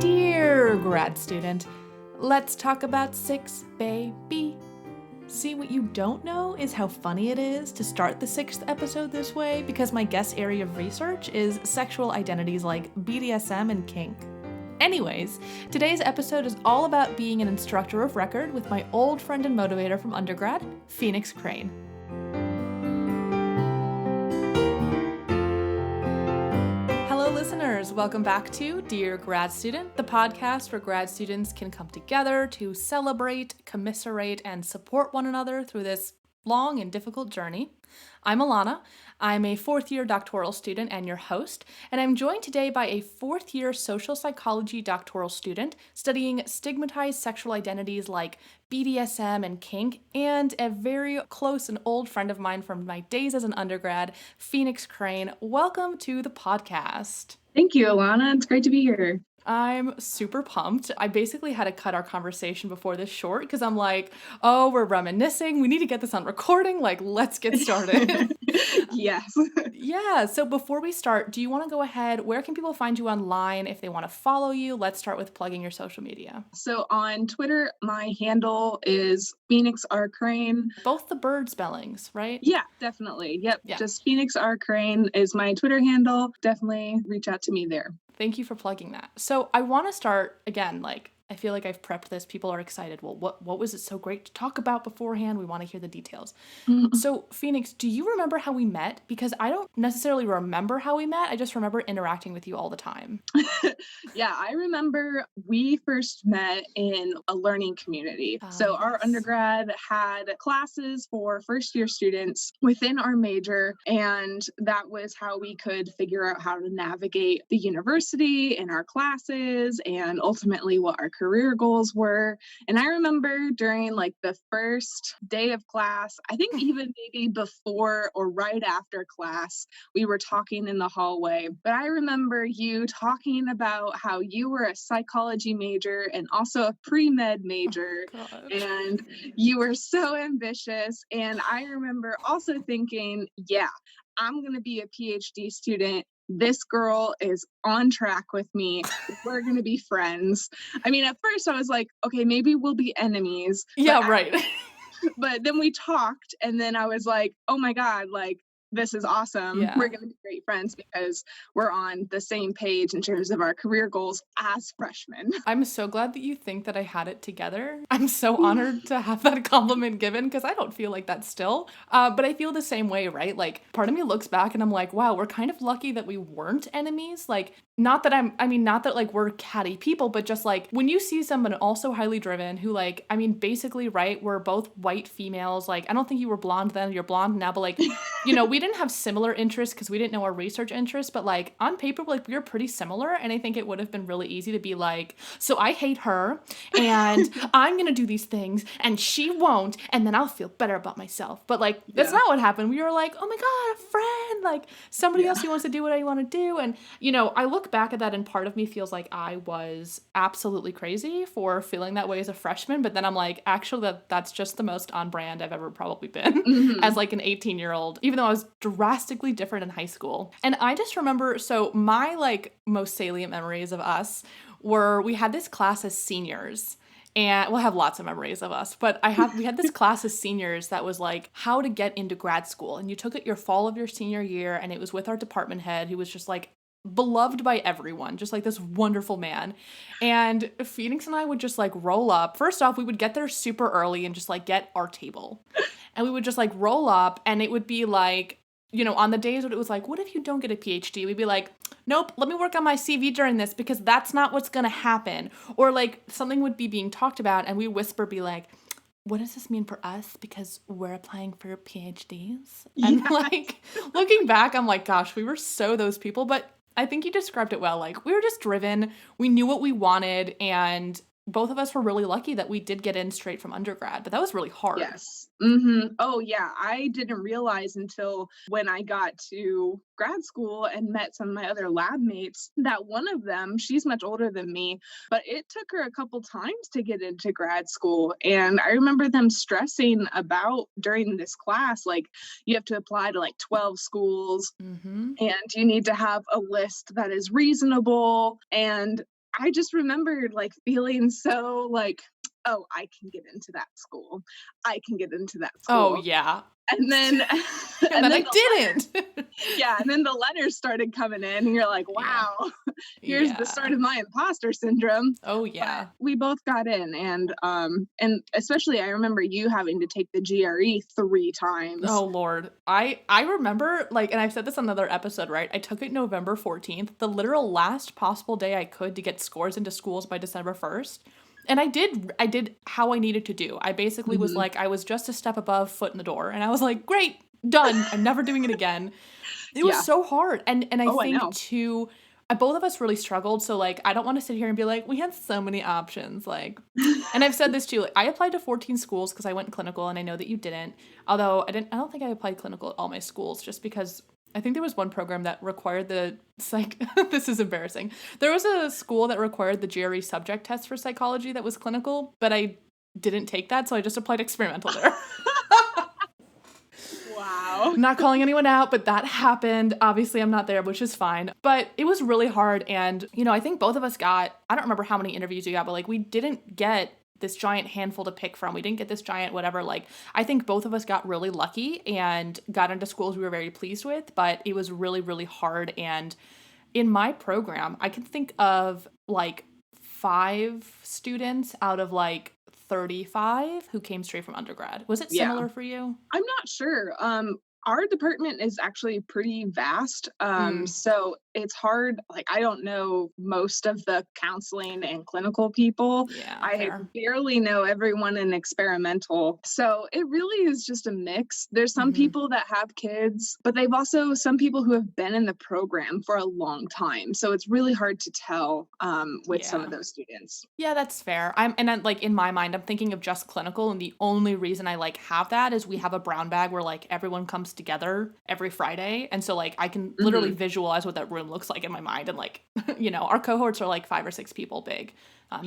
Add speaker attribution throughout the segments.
Speaker 1: Dear grad student, let's talk about sex, baby. See, what you don't know is how funny it is to start the 6th episode this way because my guest area of research is sexual identities like BDSM and kink. Anyways, today's episode is all about being an instructor of record with my old friend and motivator from undergrad, Phoenix Crane. Hello, listeners. Welcome back to Dear Grad Student, the podcast where grad students can come together to celebrate, commiserate, and support one another through this long and difficult journey. I'm Elana. I'm a fourth-year doctoral student and your host, and I'm joined today by a fourth-year social psychology doctoral student studying stigmatized sexual identities like BDSM and kink, and a very close and old friend of mine from my days as an undergrad, Phoenix Crane. Welcome to the podcast.
Speaker 2: Thank you, Elana. It's great to be here.
Speaker 1: I'm super pumped. I basically had to cut our conversation before this short because I'm like, oh, we're reminiscing. We need to get this on recording. Like, let's get started.
Speaker 2: Yes.
Speaker 1: Yeah. So before we start, do you want to go ahead? Where can people find you online if they want to follow you? Let's start with plugging your social media.
Speaker 2: So on Twitter, my handle is Phoenix R. Crane.
Speaker 1: Both the bird spellings, right?
Speaker 2: Yeah, definitely. Yep.
Speaker 1: Yeah.
Speaker 2: Just Phoenix R. Crane is my Twitter handle. Definitely reach out to me there.
Speaker 1: Thank you for plugging that. So I want to start again, I feel like I've prepped this. People are excited. Well, what was it so great to talk about beforehand? We want to hear the details. So, Phoenix, do you remember how we met? Because I don't necessarily remember how we met. I just remember interacting with you all the time.
Speaker 2: Yeah, I remember we first met in a learning community. So our undergrad had classes for first-year students within our major, and that was how we could figure out how to navigate the university and our classes and ultimately what our career goals were. And I remember during the first day of class, I think even maybe before or right after class, we were talking in the hallway. But I remember you talking about how you were a psychology major and also a pre-med major. And you were so ambitious. And I remember also thinking, yeah, I'm going to be a PhD student. This girl is on track with me. We're going to be friends. I mean, at first I was like, okay, maybe we'll be enemies.
Speaker 1: Yeah, right.
Speaker 2: But then we talked and then I was like, oh my God, this is awesome.
Speaker 1: Yeah.
Speaker 2: We're going to be great friends because we're on the same page in terms of our career goals as freshmen.
Speaker 1: I'm so glad that you think that I had it together. I'm so honored to have that compliment given because I don't feel like that still. But I feel the same way, right? Part of me looks back and I'm like, wow, we're kind of lucky that we weren't enemies. Not that we're catty people, but just when you see someone also highly driven who basically, right, we're both white females. I don't think you were blonde then, you're blonde now, but we didn't have similar interests because we didn't know our research interests, but on paper, we were pretty similar. And I think it would have been really easy to be so I hate her and I'm going to do these things and she won't. And then I'll feel better about myself. But that's not what happened. We were oh my God, a friend, somebody else who wants to do what I want to do. And, I look back at that and part of me feels like I was absolutely crazy for feeling that way as a freshman. But then I'm actually that's just the most on brand I've ever probably been as an 18-year-old, even though I was drastically different in high school. And I just remember, so my most salient memories of us were we had this class as seniors. And we'll have lots of memories of us, but we had this class as seniors that was how to get into grad school. And you took it your fall of your senior year, and it was with our department head who was just beloved by everyone, just this wonderful man. And Phoenix and I would just roll up. First off, we would get there super early and just get our table. And we would just roll up, and it would be on the days when it was what if you don't get a PhD? We'd be nope, let me work on my CV during this because that's not what's going to happen. Or something would be being talked about and we whisper, be what does this mean for us? Because we're applying for PhDs. And looking back, I'm gosh, we were so those people. But I think you described it well. We were just driven. We knew what we wanted. And both of us were really lucky that we did get in straight from undergrad, but that was really hard.
Speaker 2: Yes. Oh, yeah. I didn't realize until when I got to grad school and met some of my other lab mates that one of them, she's much older than me, but it took her a couple times to get into grad school. And I remember them stressing about during this class, you have to apply to 12 schools and you need to have a list that is reasonable. And I just remembered like feeling so like, oh, I can get into that school. I can get into that
Speaker 1: Oh,
Speaker 2: school.
Speaker 1: yeah.
Speaker 2: And then
Speaker 1: And
Speaker 2: and
Speaker 1: then
Speaker 2: then
Speaker 1: I
Speaker 2: the
Speaker 1: didn't.
Speaker 2: yeah, and then the letters started coming in, and you're like,
Speaker 1: Yeah.
Speaker 2: wow, here's the start
Speaker 1: Yeah.
Speaker 2: of my imposter syndrome.
Speaker 1: Oh,
Speaker 2: But
Speaker 1: yeah.
Speaker 2: we both got in, and especially I remember you having to take the GRE 3 times.
Speaker 1: Oh, Lord. I remember, like, and I've said this on another episode, right? I took it November 14th, the literal last possible day I could to get scores into schools by December 1st. And I did how I needed to do. I basically was
Speaker 2: Mhm.
Speaker 1: like, I was just a step above, foot in the door. And I was like, great, done. I'm never doing it again. It was
Speaker 2: Yeah.
Speaker 1: so hard. And I
Speaker 2: Oh, I
Speaker 1: think
Speaker 2: know.
Speaker 1: too, both of us really struggled. So like I don't want to sit here and be like, we had so many options. Like, and I've said this too, like, I applied to 14 schools because I went clinical and I know that you didn't. Although I don't think I applied clinical at all my schools just because I think there was one program that required the psych this is embarrassing. There was a school that required the GRE subject test for psychology that was clinical, but I didn't take that, so I just applied experimental there.
Speaker 2: Wow.
Speaker 1: I'm not calling anyone out, but that happened. Obviously, I'm not there, which is fine. But it was really hard. And, I think both of us got, I don't remember how many interviews we got, but like we didn't get this giant handful to pick from. We didn't get this giant whatever. Like, I think both of us got really lucky and got into schools we were very pleased with, but it was really, really hard. And in my program, I can think of like 5 students out of like 35 who came straight from undergrad. Was it
Speaker 2: Yeah.
Speaker 1: similar for you?
Speaker 2: I'm not sure. Our department is actually pretty vast.
Speaker 1: Mm,
Speaker 2: So it's hard. Like, I don't know most of the counseling and clinical people.
Speaker 1: yeah,
Speaker 2: I
Speaker 1: fair.
Speaker 2: barely know everyone in experimental. So it really is just a mix. There's some
Speaker 1: Hmm.
Speaker 2: people that have kids, but they've also some people who have been in the program for a long time. So it's really hard to tell with some
Speaker 1: Yeah.
Speaker 2: of those students.
Speaker 1: Yeah, that's fair. I'm like in my mind, I'm thinking of just clinical, and the only reason I like have that is we have a brown bag where like everyone comes together every Friday, and so like I can literally
Speaker 2: Hmm.
Speaker 1: visualize what that room looks like in my mind, and like our cohorts are like 5 or 6 people big.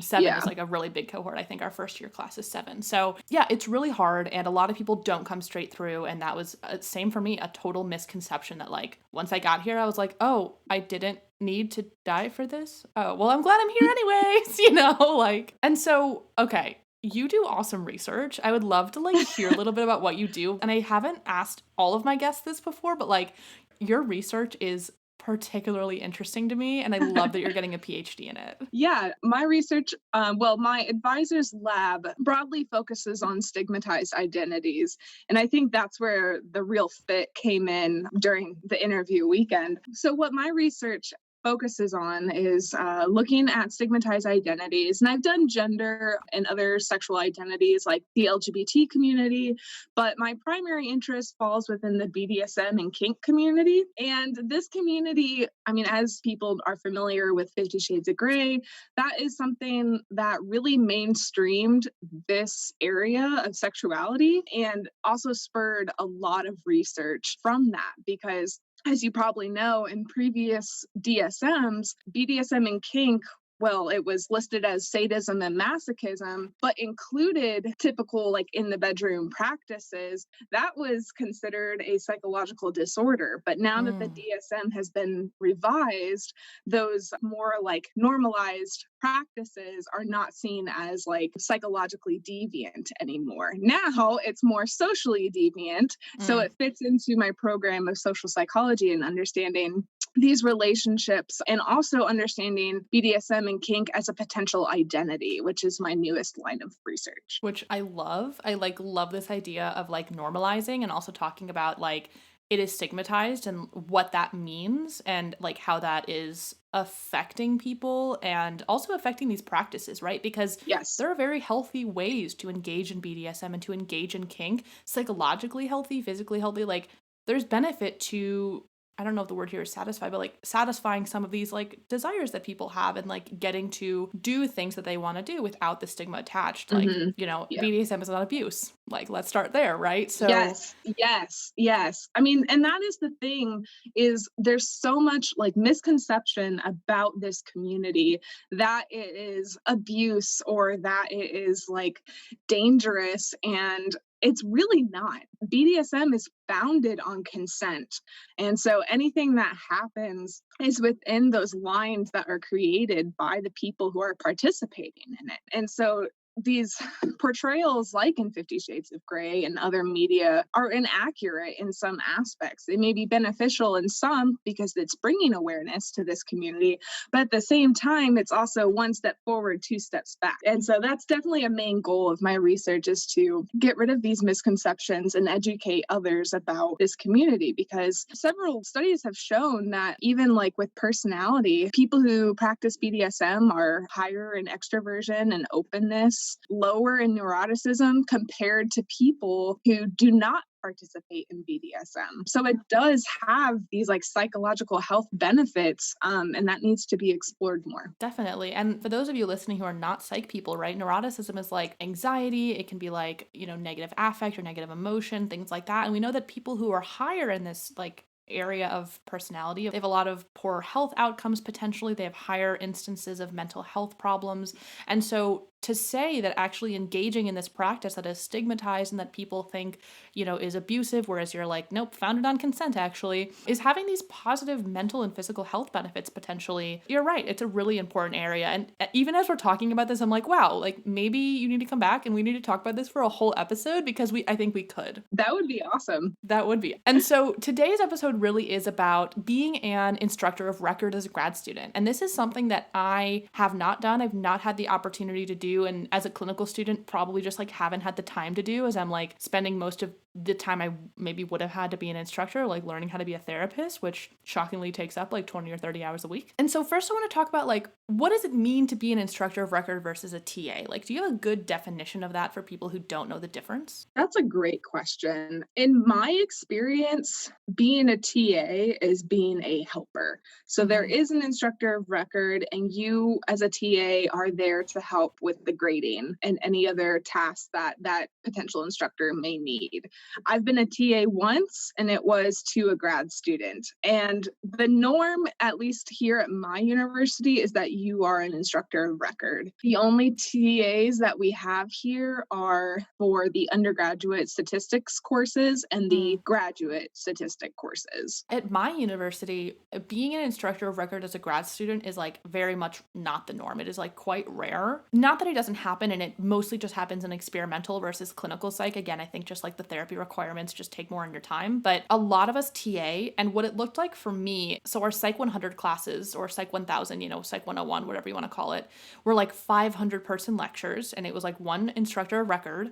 Speaker 1: Seven
Speaker 2: Yeah.
Speaker 1: is like a really big cohort. I think our first year class is 7. So yeah, it's really hard, and a lot of people don't come straight through. And that was same for me, a total misconception that like once I got here, I was like, oh, I didn't need to die for this. Oh, well, I'm glad I'm here anyways. Like, and so okay. You do awesome research. I would love to like hear a little bit about what you do. And I haven't asked all of my guests this before, but like your research is particularly interesting to me, and I love that you're getting a PhD in it.
Speaker 2: Yeah, my research, my advisor's lab broadly focuses on stigmatized identities. And I think that's where the real fit came in during the interview weekend. So, what my research focuses on is looking at stigmatized identities. And I've done gender and other sexual identities like the LGBT community, but my primary interest falls within the BDSM and kink community. And this community, I mean, as people are familiar with 50 Shades of Grey, that is something that really mainstreamed this area of sexuality and also spurred a lot of research from that because as you probably know, in previous DSMs, BDSM and kink, well, it was listed as sadism and masochism, but included typical, like in the bedroom practices, that was considered a psychological disorder. But now that the
Speaker 1: Mm,
Speaker 2: DSM has been revised, those more like normalized practices are not seen as like psychologically deviant anymore. Now it's more socially deviant. So
Speaker 1: mm.
Speaker 2: it fits into my program of social psychology and understanding these relationships and also understanding BDSM and kink as a potential identity, which is my newest line of research.
Speaker 1: Which I love. I like love this idea of like normalizing and also talking about like it is stigmatized and what that means and like how that is affecting people and also affecting these practices, right? Because
Speaker 2: Yes.
Speaker 1: there are very healthy ways to engage in BDSM and to engage in kink, psychologically healthy, physically healthy. Like there's benefit to, I don't know if the word here is satisfy, but like satisfying some of these like desires that people have and like getting to do things that they want to do without the stigma attached. Like,
Speaker 2: Hmm.
Speaker 1: BDSM is not abuse. Like, let's start there, right? So,
Speaker 2: Yes, yes, yes. I mean, and that is the thing is there's so much like misconception about this community that it is abuse or that it is like dangerous. And it's really not. BDSM is founded on consent. And so anything that happens is within those lines that are created by the people who are participating in it. And so these portrayals, like in 50 Shades of Grey and other media, are inaccurate in some aspects. They may be beneficial in some because it's bringing awareness to this community, but at the same time, it's also one step forward, two steps back. And so that's definitely a main goal of my research, is to get rid of these misconceptions and educate others about this community, because several studies have shown that even like with personality, people who practice BDSM are higher in extroversion and openness, lower in neuroticism compared to people who do not participate in BDSM. So it does have these like psychological health benefits, and that needs to be explored more.
Speaker 1: Definitely. And for those of you listening who are not psych people, right, neuroticism is like anxiety. It can be like, negative affect or negative emotion, things like that. And we know that people who are higher in this like area of personality, they have a lot of poor health outcomes potentially. They have higher instances of mental health problems. And so to say that actually engaging in this practice that is stigmatized and that people think, is abusive, whereas you're like, nope, founded on consent actually, is having these positive mental and physical health benefits potentially. You're right. It's a really important area. And even as we're talking about this, I'm like, wow, like maybe you need to come back and we need to talk about this for a whole episode, because I think we could.
Speaker 2: That would be awesome.
Speaker 1: That would be. And so today's episode really is about being an instructor of record as a grad student. And this is something that I have not done. I've not had the opportunity to do. And as a clinical student, probably just like haven't had the time to do, as I'm like spending most of the time I maybe would have had to be an instructor, like learning how to be a therapist, which shockingly takes up like 20 or 30 hours a week. And so first I want to talk about like, what does it mean to be an instructor of record versus a TA? Like, do you have a good definition of that for people who don't know the difference?
Speaker 2: That's a great question. In my experience, being a TA is being a helper. So there is an instructor of record, and you as a TA are there to help with the grading and any other tasks that potential instructor may need. I've been a TA once, and it was to a grad student. And the norm, at least here at my university, is that you are an instructor of record. The only TAs that we have here are for the undergraduate statistics courses and the graduate statistic courses.
Speaker 1: At my university, being an instructor of record as a grad student is like very much not the norm. It is like quite rare. Not that it doesn't happen, and it mostly just happens in experimental versus clinical psych. Again, I think just like the therapy requirements just take more in your time. But a lot of us TA, and what it looked like for me, so our Psych 100 classes, or Psych 1000, Psych 101, whatever you want to call it, were like 500 person lectures, and it was like one instructor of record.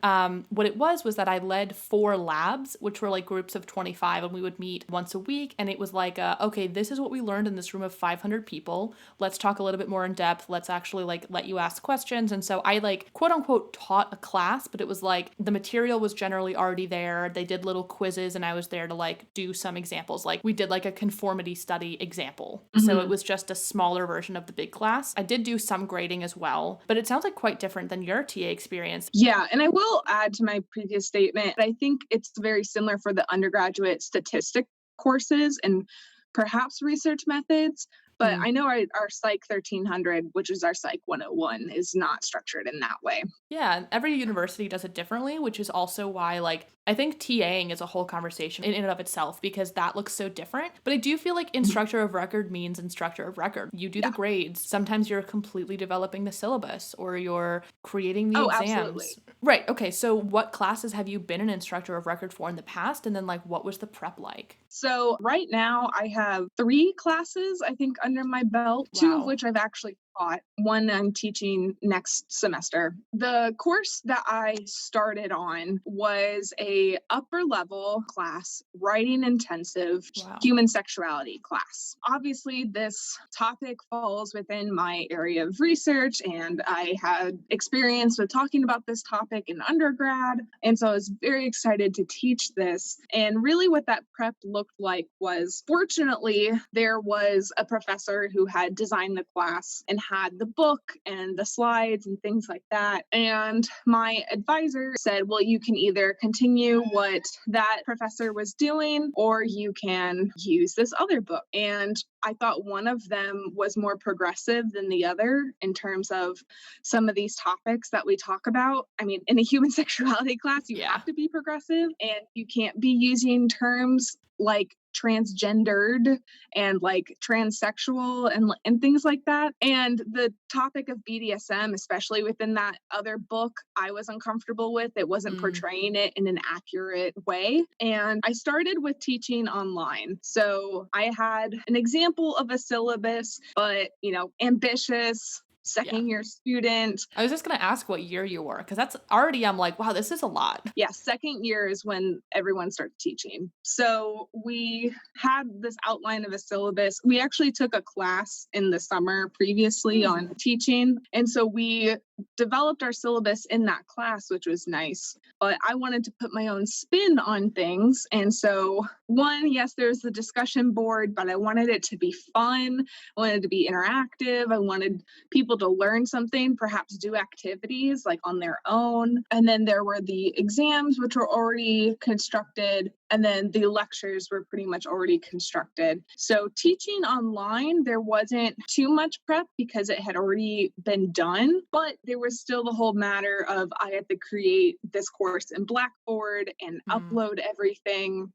Speaker 1: What it was that I led 4 labs, which were like groups of 25, and we would meet once a week. And it was like, okay, this is what we learned in this room of 500 people. Let's talk a little bit more in depth. Let's actually like let you ask questions. And so I like quote unquote taught a class, but it was like the material was generally already there. They did little quizzes, and I was there to like do some examples. Like we did like a conformity study example. So it was just a smaller version of the big class. I did do some grading as well, but it sounds like quite different than your TA experience.
Speaker 2: Yeah, and I will add to my previous statement, I think it's very similar for the undergraduate statistic courses and perhaps research methods. But I know our Psych 1300, which is our Psych 101, is not structured in that way.
Speaker 1: Yeah, every university does it differently, which is also why, like, I think TAing is a whole conversation in and of itself, because that looks so different. But I do feel like instructor of record means instructor of record. You do the grades. Sometimes you're completely developing the syllabus, or you're creating the exams.
Speaker 2: Absolutely.
Speaker 1: Right. Okay. So what classes have you been an instructor of record for in the past? And then like, what was the prep like?
Speaker 2: So right now I have 3 classes, I think, under my belt, 2 of which I've actually taught. One I'm teaching next semester. The course that I started on was a upper level class, writing intensive human sexuality class. Obviously, this topic falls within my area of research, and I had experience with talking about this topic in undergrad. And so I was very excited to teach this. And really what that prep looked like was, fortunately, there was a professor who had designed the class and had the book and the slides and things like that. And my advisor said, well, you can either continue what that professor was doing, or you can use this other book. And I thought one of them was more progressive than the other in terms of some of these topics that we talk about. I mean, in a human sexuality class, you
Speaker 1: Yeah.
Speaker 2: have to be progressive, and you can't be using terms like transgendered and like transsexual and things like that. And the topic of BDSM, especially within that other book, I was uncomfortable with. It wasn't portraying it in an accurate way. And I started with teaching online. So I had an example of a syllabus, but, you know, ambitious, second year student.
Speaker 1: I was just going to ask what year you were, because that's already, I'm like, wow, this is a lot.
Speaker 2: Yeah, second year is when everyone started teaching. So we had this outline of a syllabus. We actually took a class in the summer previously on teaching. And so we developed our syllabus in that class, which was nice. But I wanted to put my own spin on things. And so one, yes, there's the discussion board, but I wanted it to be fun. I wanted it to be interactive. I wanted people to learn something, perhaps do activities like on their own. And then there were the exams, which were already constructed. And then the lectures were pretty much already constructed. So teaching online, there wasn't too much prep because it had already been done, but there was still the whole matter of I had to create this course in Blackboard and upload everything.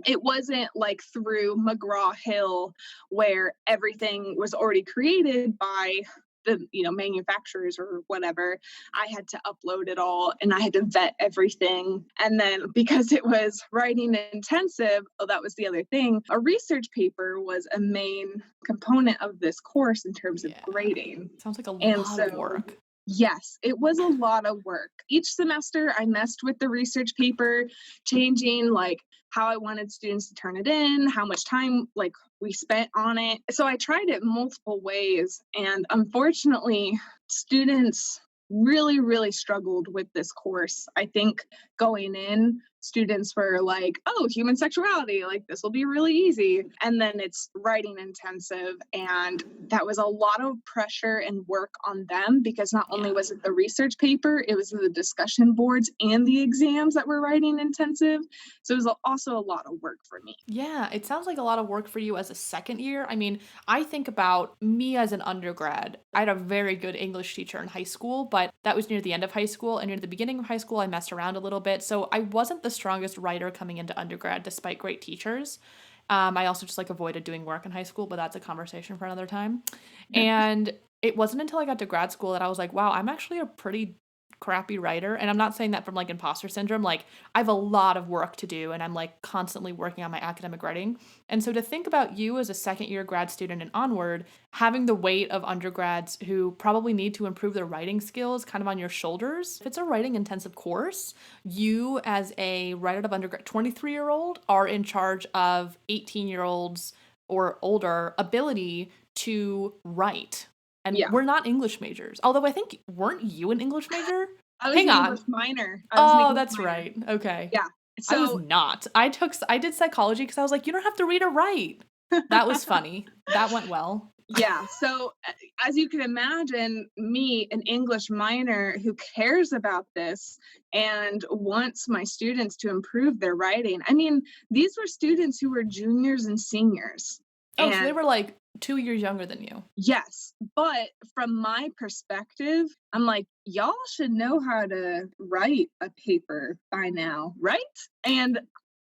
Speaker 2: It wasn't like through McGraw-Hill where everything was already created by the, you know, manufacturers or whatever. I had to upload it all and I had to vet everything. And then because it was writing intensive, oh, that was the other thing. A research paper was a main component of this course in terms of grading.
Speaker 1: Sounds like a lot of work.
Speaker 2: Yes, it was a lot of work. Each semester I messed with the research paper, changing like how I wanted students to turn it in, how much time like we spent on it. So I tried it multiple ways, and unfortunately, students really struggled with this course. I think going in, students were like, oh, human sexuality, like this will be really easy. And then it's writing intensive. And that was a lot of pressure and work on them because not only was it the research paper, it was the discussion boards and the exams that were writing intensive. So it was also a lot of work for me.
Speaker 1: Yeah, it sounds like a lot of work for you as a second year. I mean, I think about me as an undergrad. I had a very good English teacher in high school, but that was near the end of high school. And near the beginning of high school, I messed around a little bit. So I wasn't the strongest writer coming into undergrad despite great teachers. I also just like avoided doing work in high school, but that's a conversation for another time. And it wasn't until I got to grad school that I was like, wow, I'm actually a pretty crappy writer. And I'm not saying that from like imposter syndrome. Like I have a lot of work to do and I'm like constantly working on my academic writing. And so to think about you as a second year grad student and onward, having the weight of undergrads who probably need to improve their writing skills kind of on your shoulders. If it's a writing intensive course, you as a writer of undergrad 23-year-old are in charge of 18-year-olds or older ability to write. And we're not English majors. Although I think, weren't you an English major?
Speaker 2: I was an English minor.
Speaker 1: Oh, that's right. Okay.
Speaker 2: Yeah.
Speaker 1: So, I was not. I did psychology because I was like, you don't have to read or write. That was funny. That went well.
Speaker 2: Yeah. So as you can imagine, me, an English minor who cares about this and wants my students to improve their writing. I mean, these were students who were juniors and seniors.
Speaker 1: Oh, so they were like 2 years younger than you.
Speaker 2: Yes. But from my perspective, I'm like, y'all should know how to write a paper by now, right? And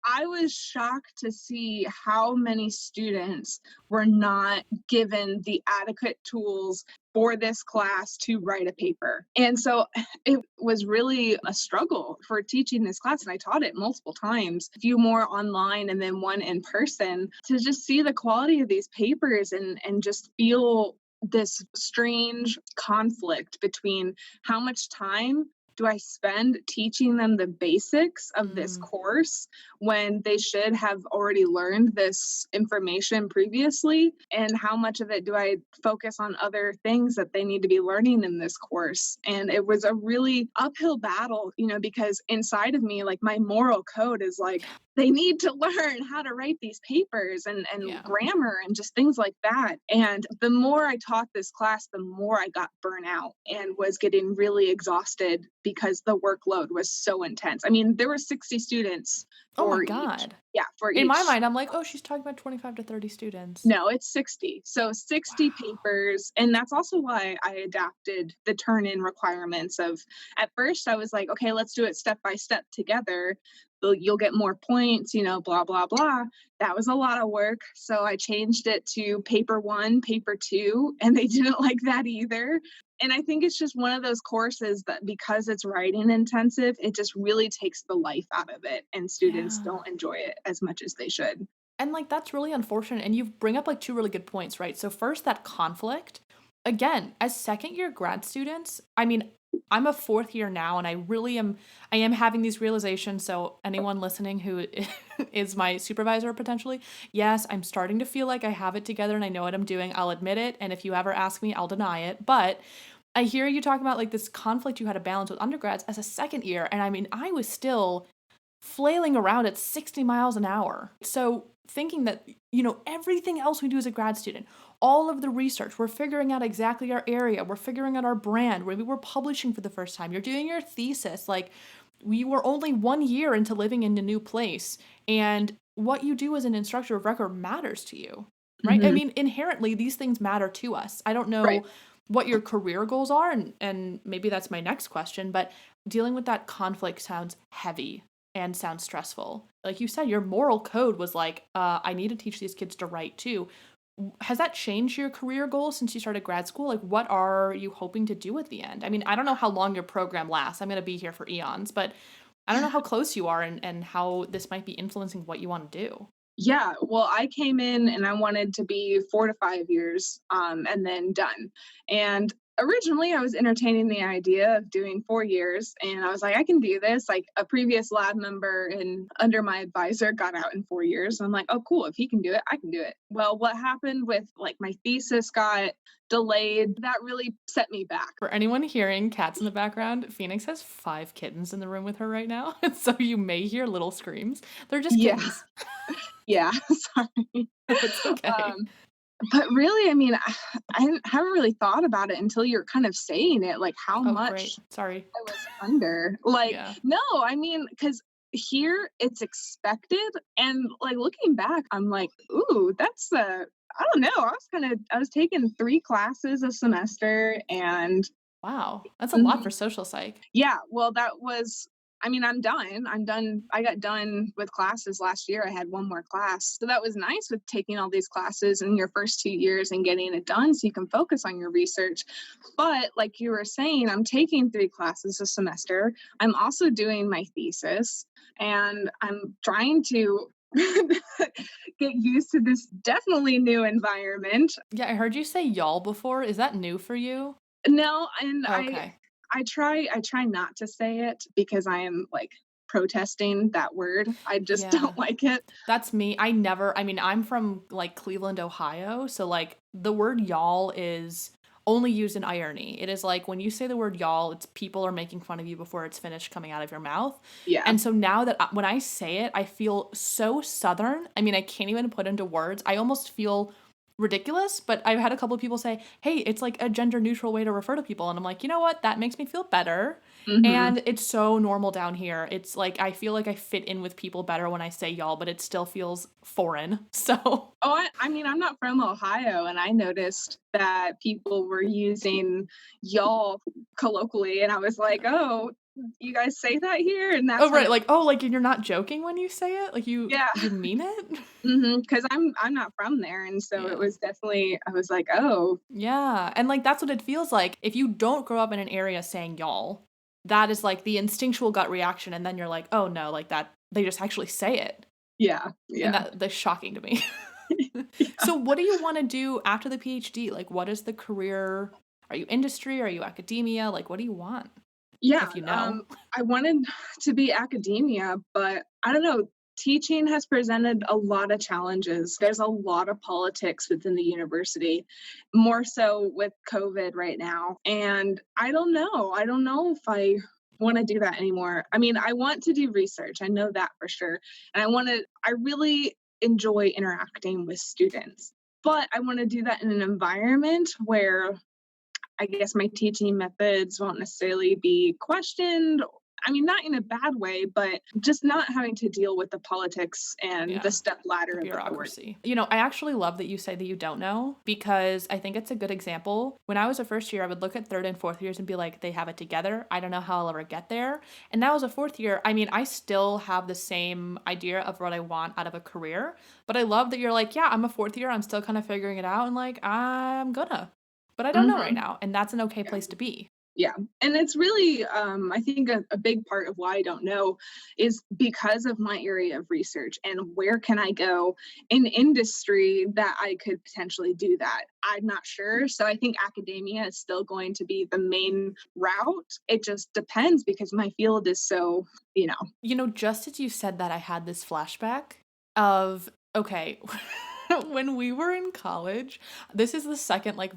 Speaker 2: I was shocked to see how many students were not given the adequate tools for this class to write a paper. And so it was really a struggle for teaching this class. And I taught it multiple times, a few more online and then one in person, to just see the quality of these papers and just feel this strange conflict between how much time do I spend teaching them the basics of this course when they should have already learned this information previously? And how much of it do I focus on other things that they need to be learning in this course? And it was a really uphill battle, you know, because inside of me, like my moral code is like, they need to learn how to write these papers and
Speaker 1: Yeah.
Speaker 2: grammar and just things like that. And the more I taught this class, the more I got burnt out and was getting really exhausted because the workload was so intense. I mean, there were 60 students
Speaker 1: Oh my
Speaker 2: for each.
Speaker 1: God.
Speaker 2: Yeah, for
Speaker 1: In my
Speaker 2: each.
Speaker 1: mind, I'm like, oh, she's talking about 25 to 30 students.
Speaker 2: No, it's 60. So 60
Speaker 1: Wow.
Speaker 2: papers. And that's also why I adapted the turn in requirements of, at first I was like, okay, let's do it step by step together. You'll get more points, blah, blah, blah. That was a lot of work. So I changed it to paper one, paper two, and they didn't like that either. And I think it's just one of those courses that because it's writing intensive, it just really takes the life out of it. And students
Speaker 1: Yeah.
Speaker 2: don't enjoy it as much as they should.
Speaker 1: And like that's really unfortunate. And you bring up like two really good points, right? So first, that conflict. Again, as second year grad students, I mean, I'm a fourth year now, and I am having these realizations. So anyone listening who is my supervisor potentially, yes, I'm starting to feel like I have it together and I know what I'm doing. I'll admit it. And if you ever ask me, I'll deny it. But I hear you talking about like this conflict you had to balance with undergrads as a second year. And I mean, I was still flailing around at 60 miles an hour. So thinking that, everything else we do as a grad student, all of the research, we're figuring out exactly our area, we're figuring out our brand, maybe we're publishing for the first time, you're doing your thesis, like we were only 1 year into living in a new place. And what you do as an instructor of record matters to you, right? I
Speaker 2: Mhm.
Speaker 1: mean, inherently, these things matter to us. I don't
Speaker 2: Right.
Speaker 1: know what your career goals are, and maybe that's my next question, but dealing with that conflict sounds heavy and sounds stressful. Like you said, your moral code was like, I need to teach these kids to write too. Has that changed your career goals since you started grad school? Like, what are you hoping to do at the end? I mean, I don't know how long your program lasts. I'm going to be here for eons, but I don't know how close you are and how this might be influencing what you want to do.
Speaker 2: Yeah, well, I came in and I wanted to be 4 to 5 years, and then done. And originally, I was entertaining the idea of doing 4 years, and I was like, "I can do this." Like, a previous lab member and under my advisor got out in 4 years. I'm like, "Oh, cool. If he can do it, I can do it." Well, what happened with, like, my thesis got delayed, that really set me back.
Speaker 1: For anyone hearing cats in the background, Phoenix has 5 kittens in the room with her right now. So you may hear little screams. They're just
Speaker 2: Yeah,
Speaker 1: kittens.
Speaker 2: yeah, sorry.
Speaker 1: It's okay.
Speaker 2: Um But really, I mean, I haven't really thought about it until you're kind of saying it, like how
Speaker 1: Oh, great.
Speaker 2: much
Speaker 1: Sorry.
Speaker 2: I was under. Like,
Speaker 1: Yeah.
Speaker 2: no, I mean, because here it's expected. And like looking back, I'm like, ooh, that's I don't know. I was taking 3 classes a semester and
Speaker 1: Wow. That's a lot for
Speaker 2: mhm.
Speaker 1: social psych.
Speaker 2: Yeah, well, that was I mean, I'm done. I'm done. I got done with classes last year. I had one more class. So that was nice with taking all these classes in your first 2 years and getting it done so you can focus on your research. But like you were saying, I'm taking 3 classes a semester. I'm also doing my thesis and I'm trying to get used to this definitely new environment.
Speaker 1: Yeah, I heard you say y'all before. Is that new for you?
Speaker 2: No, and
Speaker 1: Okay.
Speaker 2: I try not to say it because I am, like, protesting that word. I just
Speaker 1: Yeah.
Speaker 2: don't like it.
Speaker 1: That's me. I mean, I'm from like Cleveland, Ohio. So like the word y'all is only used in irony. It is like when you say the word y'all, it's people are making fun of you before it's finished coming out of your mouth.
Speaker 2: Yeah.
Speaker 1: And so now that when I say it, I feel so Southern. I mean, I can't even put into words. I almost feel ridiculous, but I've had a couple of people say, "Hey, it's like a gender neutral way to refer to people." And I'm like, "You know what? That makes me feel better."
Speaker 2: Mhm.
Speaker 1: And it's so normal down here. It's like I feel like I fit in with people better when I say y'all, but it still feels foreign. So,
Speaker 2: Oh, I mean, I'm not from Ohio, and I noticed that people were using "y'all" colloquially, and I was like, "Oh, you guys say that here?" And
Speaker 1: oh
Speaker 2: that's when
Speaker 1: right,
Speaker 2: it
Speaker 1: like oh, like you're not joking when you say it, like
Speaker 2: yeah.
Speaker 1: you mean it.
Speaker 2: Because I'm not from there, and so it
Speaker 1: Yeah.
Speaker 2: was definitely I was like, "Oh,
Speaker 1: Yeah, and like that's what it feels like. If you don't grow up in an area saying y'all, that is like the instinctual gut reaction, and then you're like, oh no, like that they just actually say it,
Speaker 2: yeah,
Speaker 1: and
Speaker 2: yeah."
Speaker 1: that's shocking to me.
Speaker 2: Yeah.
Speaker 1: So, what do you want to do after the PhD? Like, what is the career? Are you industry? Are you academia? Like, what do you want?
Speaker 2: Yeah,
Speaker 1: If you know.
Speaker 2: I wanted to be academia, but I don't know. Teaching has presented a lot of challenges. There's a lot of politics within the university, more so with COVID right now. And I don't know. I don't know if I want to do that anymore. I mean, I want to do research. I know that for sure. And I really enjoy interacting with students, but I want to do that in an environment where I guess my teaching methods won't necessarily be questioned. I mean, not in a bad way, but just not having to deal with the politics and
Speaker 1: Yeah.
Speaker 2: the step ladder of authority.
Speaker 1: Bureaucracy. You know, I actually love that you say that you don't know because I think it's a good example. When I was a first year, I would look at third and fourth years and be like, they have it together. I don't know how I'll ever get there. And now as a fourth year, I mean, I still have the same idea of what I want out of a career, but I love that you're like, yeah, I'm a fourth year. I'm still kind of figuring it out and like, I'm gonna, but I don't know right
Speaker 2: Mhm.
Speaker 1: now. And that's an okay
Speaker 2: Yeah.
Speaker 1: place to be.
Speaker 2: Yeah. And it's really, I think a big part of why I don't know is because of my area of research and where can I go in industry that I could potentially do that. I'm not sure. So I think academia is still going to be the main route. It just depends because my field is so, you know.
Speaker 1: You know, just as you said that, I had this flashback of, okay, when we were in college, this is the second, like,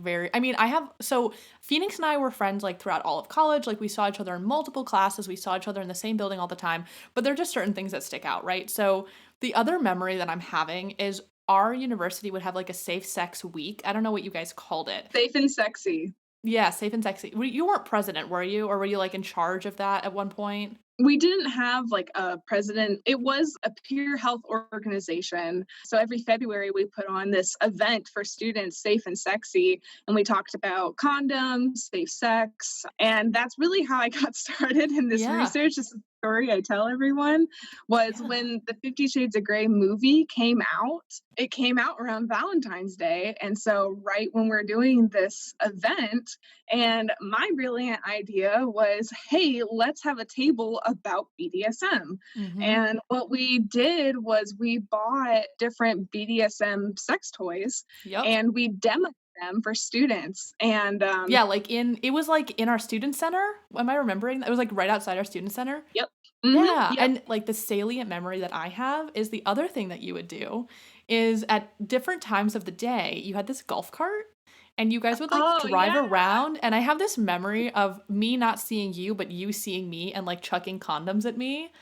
Speaker 1: so Phoenix and I were friends, like, throughout all of college. Like, we saw each other in multiple classes, we saw each other in the same building all the time, but there are just certain things that stick out, right? So the other memory that I'm having is our university would have, like, a safe sex week. I don't know what you guys called it.
Speaker 2: Safe and sexy.
Speaker 1: Yeah, safe and sexy. You weren't president, were you? Or were you, like, in charge of that at one point?
Speaker 2: We didn't have like a president. It was a peer health organization. So every February we put on this event for students, Safe and Sexy, and we talked about condoms, safe sex, and that's really how I got started in this
Speaker 1: Yeah.
Speaker 2: research. This is the story I tell everyone was
Speaker 1: Yeah.
Speaker 2: when the 50 Shades of Grey movie came out. It came out around Valentine's Day, and so right when we're doing this event, and my brilliant idea was, hey, let's have a table about BDSM.
Speaker 1: Mhm.
Speaker 2: And what we did was we bought different BDSM sex toys
Speaker 1: Yep.
Speaker 2: and we demoed them for students. And
Speaker 1: Yeah, it was, like, in our student center? Am I remembering that? It was, like, right outside our student center?
Speaker 2: yep. Hmm.
Speaker 1: Yeah,
Speaker 2: Yep.
Speaker 1: and, like, the salient memory that I have is the other thing that you would do is at different times of the day, you had this golf cart, and you guys would, like,
Speaker 2: Oh,
Speaker 1: drive
Speaker 2: yeah.
Speaker 1: around, and I have this memory of me not seeing you, but you seeing me and, like, chucking condoms at me.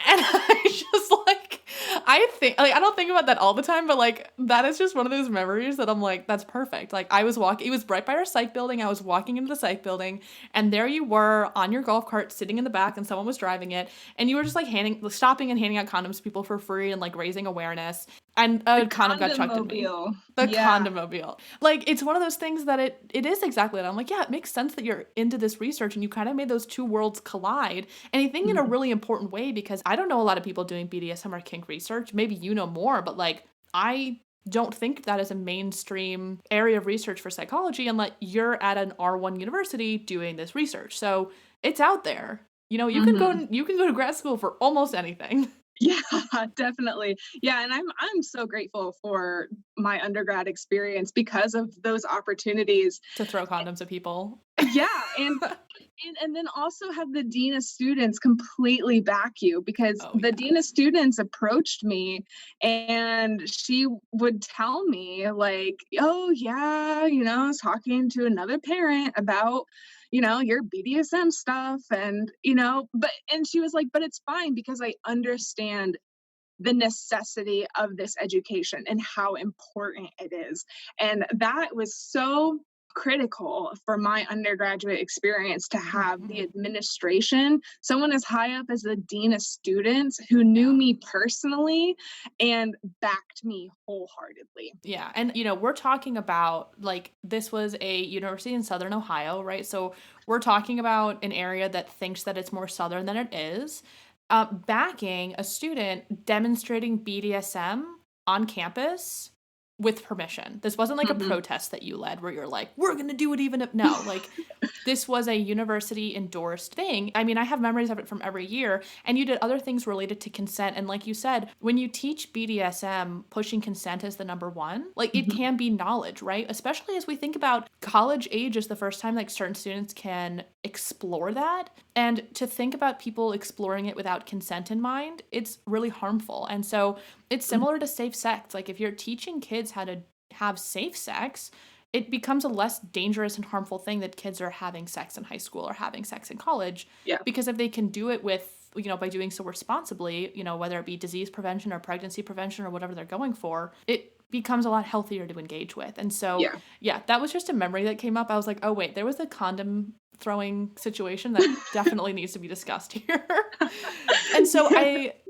Speaker 1: And I just like I think like I don't think about that all the time, but like that is just one of those memories that I'm like, that's perfect. Like I was walking, it was right by our psych building. I was walking into the psych building, and there you were on your golf cart sitting in the back, and someone was driving it, and you were just like stopping and handing out condoms to people for free and like raising awareness. And
Speaker 2: The
Speaker 1: a condom got chucked at me.
Speaker 2: condomobile.
Speaker 1: The
Speaker 2: Yeah.
Speaker 1: condomobile. Like, it's one of those things that it is exactly that. I'm like, yeah, it makes sense that you're into this research and you kind of made those two worlds collide. And I think in a
Speaker 2: Mhm.
Speaker 1: really important way because I don't know a lot of people doing BDSM or kink research. Maybe you know more, but like, I don't think that is a mainstream area of research for psychology and like you're at an R1 university doing this research. So it's out there. You know,
Speaker 2: Mhm.
Speaker 1: you can go to grad school for almost anything.
Speaker 2: Yeah, definitely. Yeah, and I'm so grateful for my undergrad experience because of those opportunities.
Speaker 1: To throw condoms at people.
Speaker 2: Yeah, and then also have the dean of students completely back you because
Speaker 1: Oh
Speaker 2: the
Speaker 1: yeah.
Speaker 2: dean of students approached me and she would tell me like, "Oh yeah, I was talking to another parent about your BDSM stuff and but and she was like, but it's fine because I understand the necessity of this education and how important it is. And that was so critical for my undergraduate experience to have the
Speaker 1: Mhm.
Speaker 2: administration, someone as high up as the dean of students who knew
Speaker 1: Yeah.
Speaker 2: me personally and backed me wholeheartedly.
Speaker 1: Yeah. And, you know, we're talking about like this was a university in Southern Ohio, right? So we're talking about an area that thinks that it's more Southern than it is, backing a student demonstrating BDSM on campus with permission. This wasn't like a
Speaker 2: Mhm.
Speaker 1: protest that you led where you're like, we're going to do it even if, no, like this was a university endorsed thing. I mean, I have memories of it from every year. And you did other things related to consent. And like you said, when you teach BDSM, pushing consent is the number one. Like it
Speaker 2: Mhm.
Speaker 1: can be knowledge, right? Especially as we think about college age is the first time like certain students can explore that. And to think about people exploring it without consent in mind, it's really harmful. And so it's similar to safe sex. Like if you're teaching kids how to have safe sex, it becomes a less dangerous and harmful thing that kids are having sex in high school or having sex in college.
Speaker 2: Yeah.
Speaker 1: Because if they can do it with, by doing so responsibly, whether it be disease prevention or pregnancy prevention or whatever they're going for, it becomes a lot healthier to engage with. And so, yeah, that was just a memory that came up. I was like, oh, wait, there was a condom throwing situation that definitely needs to be discussed here. And so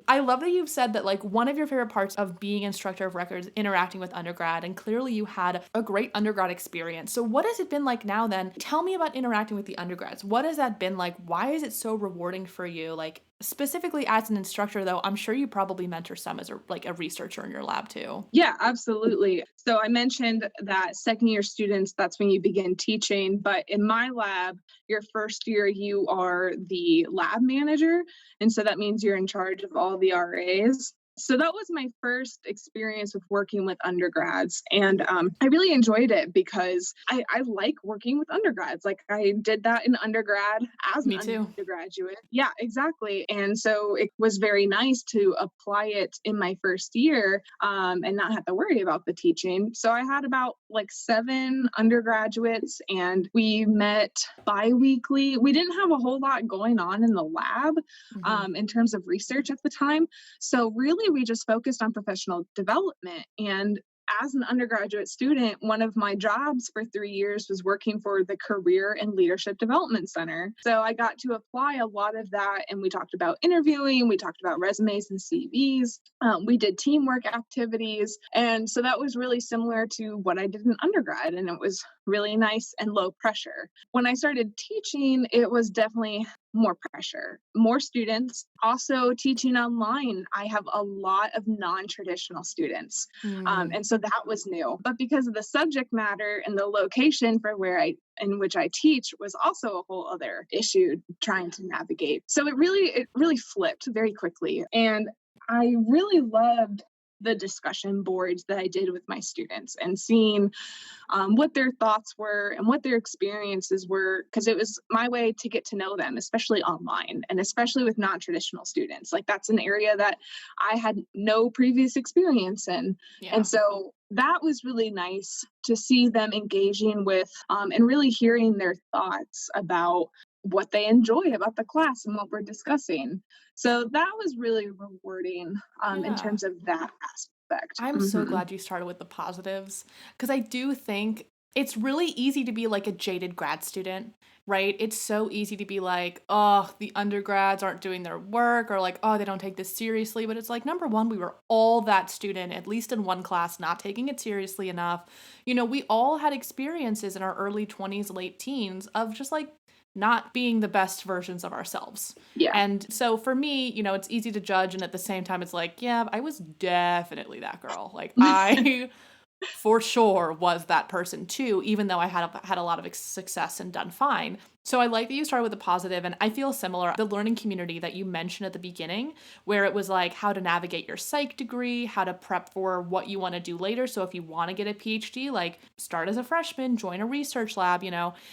Speaker 1: I love that you've said that like one of your favorite parts of being instructor of record is interacting with undergrad, and clearly you had a great undergrad experience. So what has it been like now then? Tell me about interacting with the undergrads. What has that been like? Why is it so rewarding for you? Like specifically as an instructor though, I'm sure you probably mentor some as a researcher in your lab too.
Speaker 2: Yeah, absolutely. So I mentioned that second year students, that's when you begin teaching. But in my lab, your first year, you are the lab manager. And so that means you're in charge of all the RAs. So that was my first experience with working with undergrads. And I really enjoyed it because I like working with undergrads. Like I did that in undergrad as
Speaker 1: Me
Speaker 2: an
Speaker 1: too.
Speaker 2: undergraduate. Yeah, exactly. And so it was very nice to apply it in my first year and not have to worry about the teaching. So I had about like 7 undergraduates and we met bi-weekly. We didn't have a whole lot going on in the lab in terms of research at the time. So really, we just focused on professional development. And as an undergraduate student, one of my jobs for 3 years was working for the Career and Leadership Development Center. So I got to apply a lot of that. And we talked about interviewing, we talked about resumes and CVs. We did teamwork activities. And so that was really similar to what I did in undergrad. And it was really nice and low pressure. When I started teaching, it was definitely more pressure, more students. Also teaching online, I have a lot of non-traditional students. And so that was new. But because of the subject matter and the location for in which I teach was also a whole other issue trying to navigate. So it really flipped very quickly. And I really loved the discussion boards that I did with my students and seeing what their thoughts were and what their experiences were, because it was my way to get to know them, especially online and especially with non-traditional students. Like that's an area that I had no previous experience in.
Speaker 1: Yeah.
Speaker 2: And so that was really nice to see them engaging with and really hearing their thoughts about what they enjoy about the class and what we're discussing. So that was really rewarding in terms of that aspect.
Speaker 1: I'm so glad you started with the positives, because I do think it's really easy to be like a jaded grad student, right? It's so easy to be like, oh, the undergrads aren't doing their work, or like, oh, they don't take this seriously. But it's like, number one, we were all that student, at least in one class, not taking it seriously enough. We all had experiences in our early 20s, late teens of just like not being the best versions of ourselves.
Speaker 2: Yeah.
Speaker 1: And so for me, it's easy to judge. And at the same time, it's like, yeah, I was definitely that girl. Like I for sure was that person too, even though I had a lot of success and done fine. So I like that you started with the positive, and I feel similar. The learning community that you mentioned at the beginning, where it was like how to navigate your psych degree, how to prep for what you want to do later. So if you want to get a PhD, like start as a freshman, join a research lab,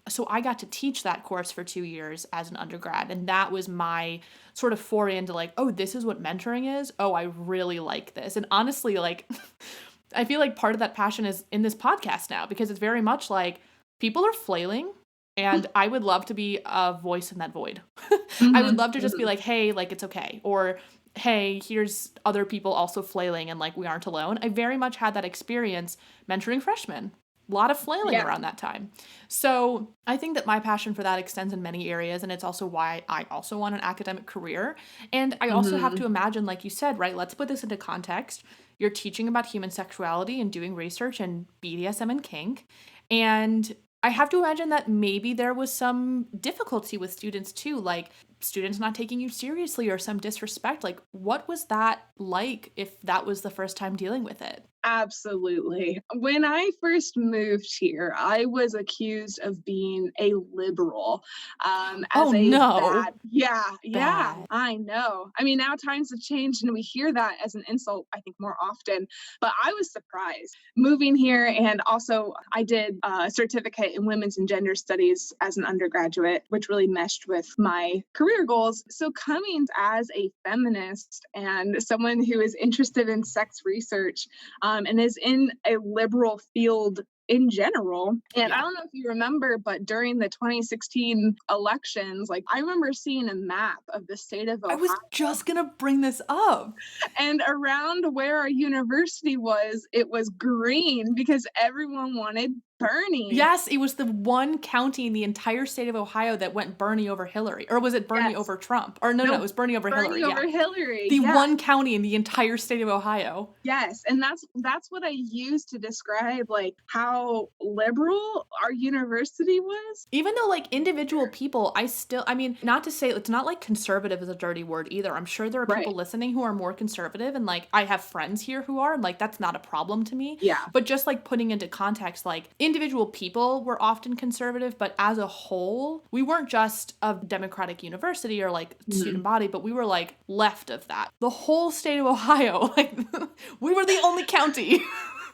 Speaker 1: So I got to teach that course for 2 years as an undergrad, and that was my sort of foray into like, oh, this is what mentoring is. Oh, I really like this. And honestly, like I feel like part of that passion is in this podcast now, because it's very much like people are flailing, and I would love to be a voice in that void. I would love to just be like, hey, like it's okay. Or hey, here's other people also flailing and like we aren't alone. I very much had that experience mentoring freshmen. A lot of flailing around that time. So I think that my passion for that extends in many areas, and it's also why I also want an academic career. And I also have to imagine, like you said, right, let's put this into context. You're teaching about human sexuality and doing research and BDSM and kink. And I have to imagine that maybe there was some difficulty with students too, like students not taking you seriously or some disrespect. Like, what was that like if that was the first time dealing with it?
Speaker 2: Absolutely. When I first moved here, I was accused of being a liberal.
Speaker 1: Oh no.
Speaker 2: Yeah,
Speaker 1: Bad.
Speaker 2: I know. I mean, now times have changed and we hear that as an insult, I think, more often. But I was surprised moving here. And also, I did a certificate in women's and gender studies as an undergraduate, which really meshed with my career goals. So, coming as a feminist and someone who is interested in sex research, and is in a liberal field in general. And I
Speaker 1: Yeah.
Speaker 2: don't know if you remember, but during the 2016 elections, like I remember seeing a map of the state of
Speaker 1: I was
Speaker 2: Ohio,
Speaker 1: just gonna bring this up.
Speaker 2: and around where our university was, it was green because everyone wanted Bernie.
Speaker 1: Yes, it was the one county in the entire state of Ohio that went Bernie over Hillary. Or was it Bernie
Speaker 2: Yes.
Speaker 1: over Trump? Or no, it
Speaker 2: No,
Speaker 1: was Bernie over
Speaker 2: Bernie
Speaker 1: Hillary.
Speaker 2: over
Speaker 1: Yeah.
Speaker 2: Hillary.
Speaker 1: The
Speaker 2: Yeah.
Speaker 1: one county in the entire state of Ohio.
Speaker 2: Yes, and that's what I use to describe like how liberal our university was.
Speaker 1: Even though, like, individual people, I mean, not to say, it's not like conservative is a dirty word either. I'm sure there are people
Speaker 2: Right.
Speaker 1: listening who are more conservative, and like, I have friends here who are, and like, that's not a problem to me.
Speaker 2: Yeah.
Speaker 1: But just like putting into context, like, individual people were often conservative, but as a whole, we weren't just a democratic university or like student body, but we were like left of that. The whole state of Ohio, like, we were the only county.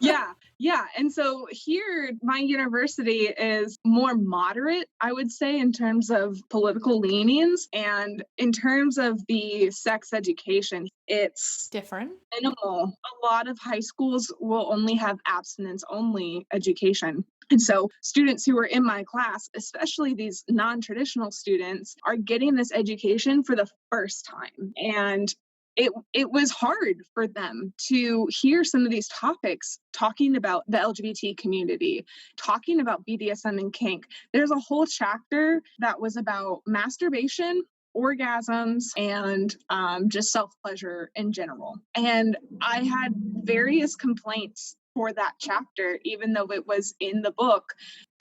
Speaker 2: Yeah. Yeah. And so here, my university is more moderate, I would say, in terms of political leanings. And in terms of the sex education, it's
Speaker 1: Different.
Speaker 2: minimal. A lot of high schools will only have abstinence only education. And so students who are in my class, especially these non-traditional students, are getting this education for the first time. And it was hard for them to hear some of these topics talking about the LGBT community, talking about BDSM and kink. There's a whole chapter that was about masturbation, orgasms, and just self-pleasure in general. And I had various complaints for that chapter, even though it was in the book.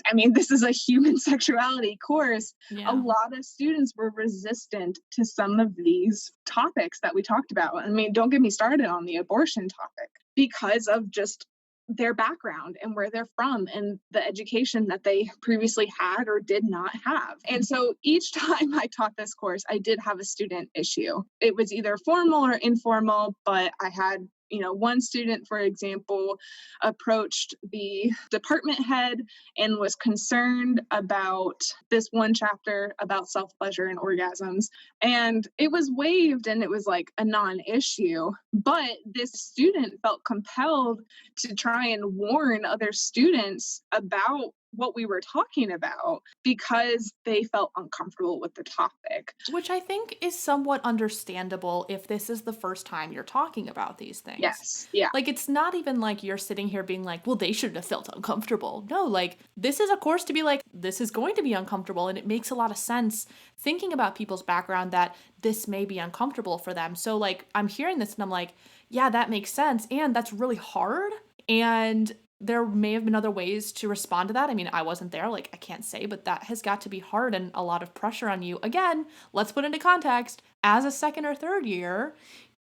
Speaker 2: I mean, this is a human sexuality course.
Speaker 1: Yeah.
Speaker 2: A lot of students were resistant to some of these topics that we talked about. I mean, don't get me started on the abortion topic because of just their background and where they're from and the education that they previously had or did not have. And so each time I taught this course, I did have a student issue. It was either formal or informal, but I had one student, for example, approached the department head and was concerned about this one chapter about self-pleasure and orgasms. And it was waived and it was like a non-issue. But this student felt compelled to try and warn other students about what we were talking about because they felt uncomfortable with the topic.
Speaker 1: Which I think is somewhat understandable if this is the first time you're talking about these things.
Speaker 2: Yes. Yeah.
Speaker 1: Like, it's not even like you're sitting here being like, well, they shouldn't have felt uncomfortable. No, like, this is a course to be like, this is going to be uncomfortable. And it makes a lot of sense thinking about people's background that this may be uncomfortable for them. So, like, I'm hearing this and I'm like, yeah, that makes sense. And that's really hard. And there may have been other ways to respond to that. I mean, I wasn't there, like, I can't say, but that has got to be hard and a lot of pressure on you. Again, let's put into context, as a second or third year,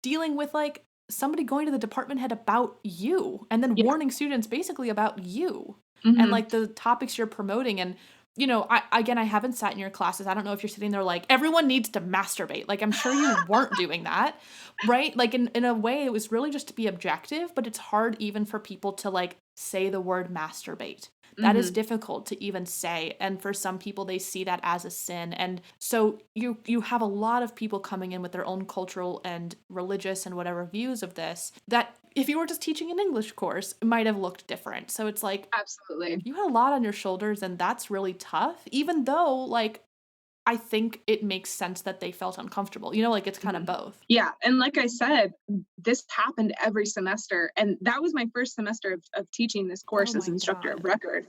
Speaker 1: dealing with, like, somebody going to the department head about you and then warning students basically about you and, like, the topics you're promoting. And, I haven't sat in your classes. I don't know if you're sitting there like, everyone needs to masturbate. Like, I'm sure you weren't doing that, right? Like, in a way, it was really just to be objective, but it's hard even for people to, like, say the word masturbate. That is difficult to even say. And for some people, they see that as a sin. And so you have a lot of people coming in with their own cultural and religious and whatever views of this, that if you were just teaching an English course, it might have looked different. So it's like,
Speaker 2: absolutely,
Speaker 1: you had a lot on your shoulders, and that's really tough, even though, like, I think it makes sense that they felt uncomfortable. Like, it's kind of both.
Speaker 2: Yeah. And like I said, this happened every semester. And that was my first semester of teaching this course as Instructor of Record.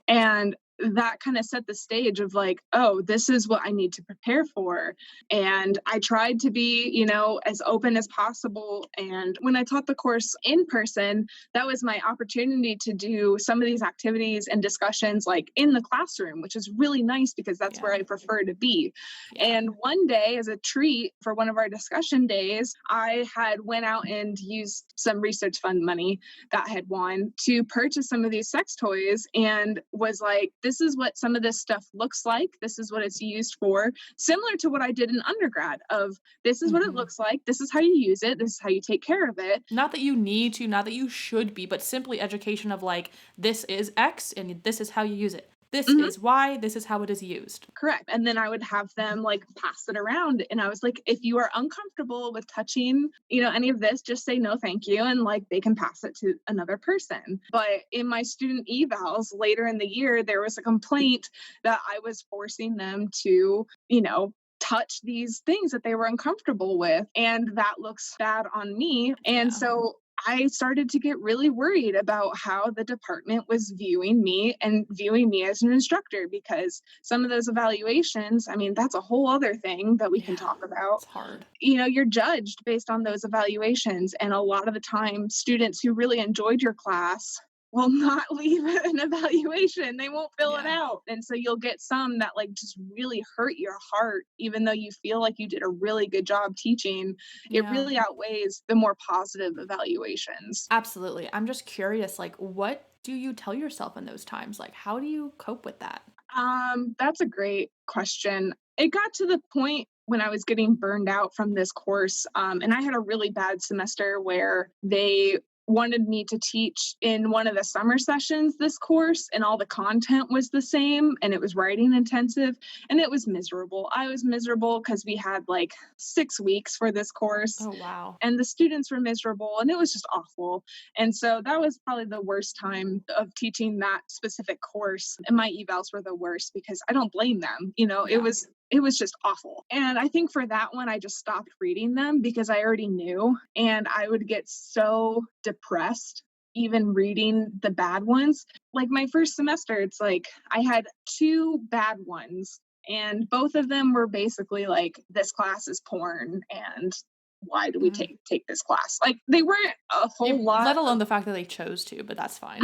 Speaker 2: And that kind of set the stage of like, oh, this is what I need to prepare for. And I tried to be, as open as possible. And when I taught the course in person, that was my opportunity to do some of these activities and discussions like in the classroom, which is really nice because that's where I prefer to be. And one day, as a treat for one of our discussion days, I had went out and used some research fund money that I had won to purchase some of these sex toys, and was like, this is what some of this stuff looks like. This is what it's used for. Similar to what I did in undergrad of, this is what it looks like. This is how you use it. This is how you take care of it.
Speaker 1: Not that you need to, not that you should be, but simply education of like, this is X and this is how you use it. this
Speaker 2: Mhm.
Speaker 1: is why, this is how it is used.
Speaker 2: Correct. And then I would have them like pass it around. And I was like, if you are uncomfortable with touching, any of this, just say no, thank you. And like they can pass it to another person. But in my student evals later in the year, there was a complaint that I was forcing them to, touch these things that they were uncomfortable with. And that looks bad on me. And
Speaker 1: Yeah.
Speaker 2: so I started to get really worried about how the department was viewing me and viewing me as an instructor, because some of those evaluations, I mean, that's a whole other thing that we can
Speaker 1: Yeah.
Speaker 2: talk about.
Speaker 1: It's hard.
Speaker 2: You're judged based on those evaluations. And a lot of the time, students who really enjoyed your class will not leave an evaluation. They won't fill it
Speaker 1: Yeah.
Speaker 2: out. And so you'll get some that like just really hurt your heart, even though you feel like you did a really good job teaching. It
Speaker 1: Yeah.
Speaker 2: really outweighs the more positive evaluations.
Speaker 1: Absolutely. I'm just curious, like, what do you tell yourself in those times? Like, how do you cope with that?
Speaker 2: That's a great question. It got to the point when I was getting burned out from this course, and I had a really bad semester where they wanted me to teach in one of the summer sessions this course, and all the content was the same, and it was writing intensive, and it was miserable. I was miserable because we had like 6 weeks for this course,
Speaker 1: Oh, wow.
Speaker 2: and the students were miserable, and it was just awful. And so that was probably the worst time of teaching that specific course, and my evals were the worst because I don't blame them.
Speaker 1: Yeah.
Speaker 2: It was just awful. And I think for that one I just stopped reading them because I already knew, and I would get so depressed even reading the bad ones. Like my first semester, it's like I had two bad ones, and both of them were basically like, this class is porn, and why do we
Speaker 1: Mm.
Speaker 2: take this class? Like they weren't a whole lot
Speaker 1: Let alone
Speaker 2: of.
Speaker 1: the fact that they chose to, but that's fine.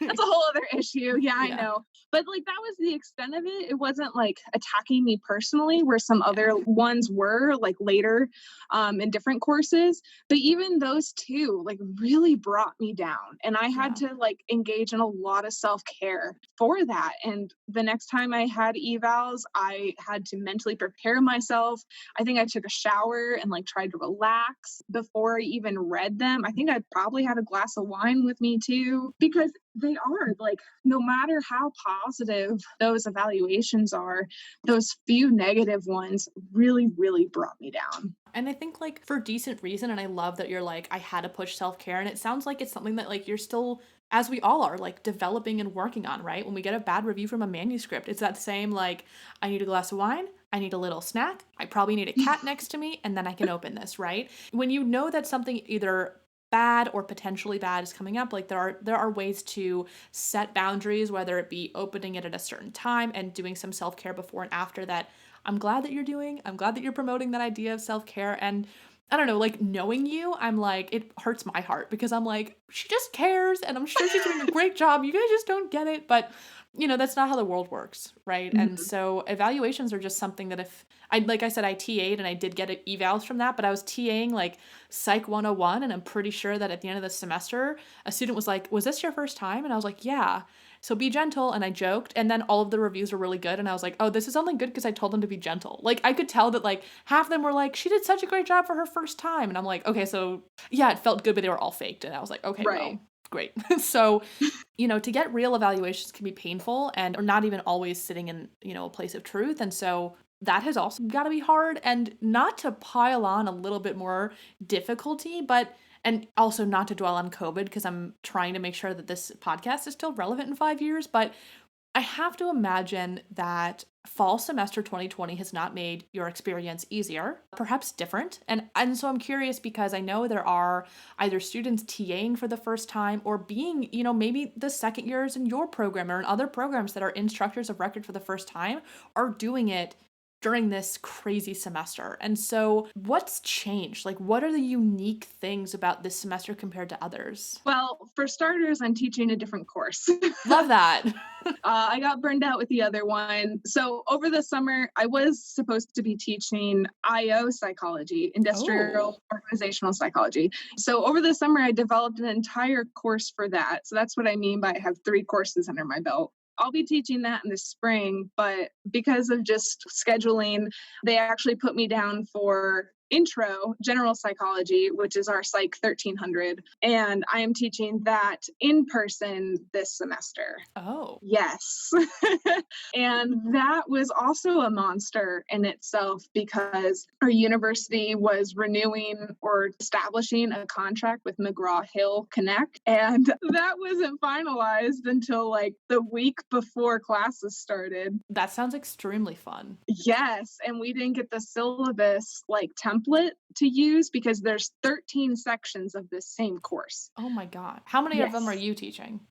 Speaker 2: That's a whole other issue. Yeah, I
Speaker 1: Yeah.
Speaker 2: know. But like that was the extent of it. It wasn't like attacking me personally, where some
Speaker 1: Yeah.
Speaker 2: other ones were like later in different courses. But even those two like really brought me down. And I had
Speaker 1: Yeah.
Speaker 2: to like engage in a lot of self-care for that. And the next time I had evals, I had to mentally prepare myself. I think I took a shower and like tried to relax before I even read them. I think I probably had a glass of wine with me too, because they are like, no matter how positive those evaluations are, those few negative ones really, really brought me down.
Speaker 1: And I think like for decent reason, and I love that you're like, I had to push self-care. And it sounds like it's something that like you're still, as we all are, like developing and working on, right? When we get a bad review from a manuscript, it's that same like, I need a glass of wine, I need a little snack, I probably need a cat next to me, and then I can open this, right? When you know that something either bad or potentially bad is coming up, like there are ways to set boundaries, whether it be opening it at a certain time and doing some self-care before and after that. I'm glad that you're doing. I'm glad that you're promoting that idea of self-care. And I don't know, like knowing you, I'm like, it hurts my heart because I'm like, she just cares and I'm sure she's doing a great job. You guys just don't get it. But, that's not how the world works, right? And
Speaker 2: Mhm.
Speaker 1: so evaluations are just something that if like I said, I TA'd and I did get evals from that, but I was TAing like Psych 101. And I'm pretty sure that at the end of the semester, a student was like, was this your first time? And I was like, yeah. So be gentle. And I joked. And then all of the reviews were really good. And I was like, oh, this is only good because I told them to be gentle. Like I could tell that like half of them were like, she did such a great job for her first time. And I'm like, okay, so yeah, it felt good, but they were all faked. And I was like, okay,
Speaker 2: Right.
Speaker 1: well, great. So, to get real evaluations can be painful and or not even always sitting in, a place of truth. And so that has also got to be hard, and not to pile on a little bit more difficulty, but and also not to dwell on COVID because I'm trying to make sure that this podcast is still relevant in 5 years. But I have to imagine that fall semester 2020 has not made your experience easier, perhaps different. And so I'm curious because I know there are either students TAing for the first time or being, maybe the second years in your program or in other programs that are instructors of record for the first time are doing it during this crazy semester. And so what's changed? Like, what are the unique things about this semester compared to others?
Speaker 2: Well, for starters, I'm teaching a different course.
Speaker 1: Love that.
Speaker 2: I got burned out with the other one. So over the summer, I was supposed to be teaching IO psychology,
Speaker 1: Oh,
Speaker 2: industrial organizational psychology. So over the summer, I developed an entire course for that. So that's what I mean by I have 3 courses under my belt. I'll be teaching that in the spring, but because of just scheduling, they actually put me down for intro general psychology, which is our Psych 1300. And I am teaching that in person this semester.
Speaker 1: Oh.
Speaker 2: Yes. And that was also a monster in itself because our university was renewing or establishing a contract with McGraw-Hill Connect. And that wasn't finalized until like the week before classes started.
Speaker 1: That sounds extremely fun.
Speaker 2: Yes, and we didn't get the syllabus like template to use because there's 13 sections of this same course.
Speaker 1: Oh my God. How many of them are you teaching?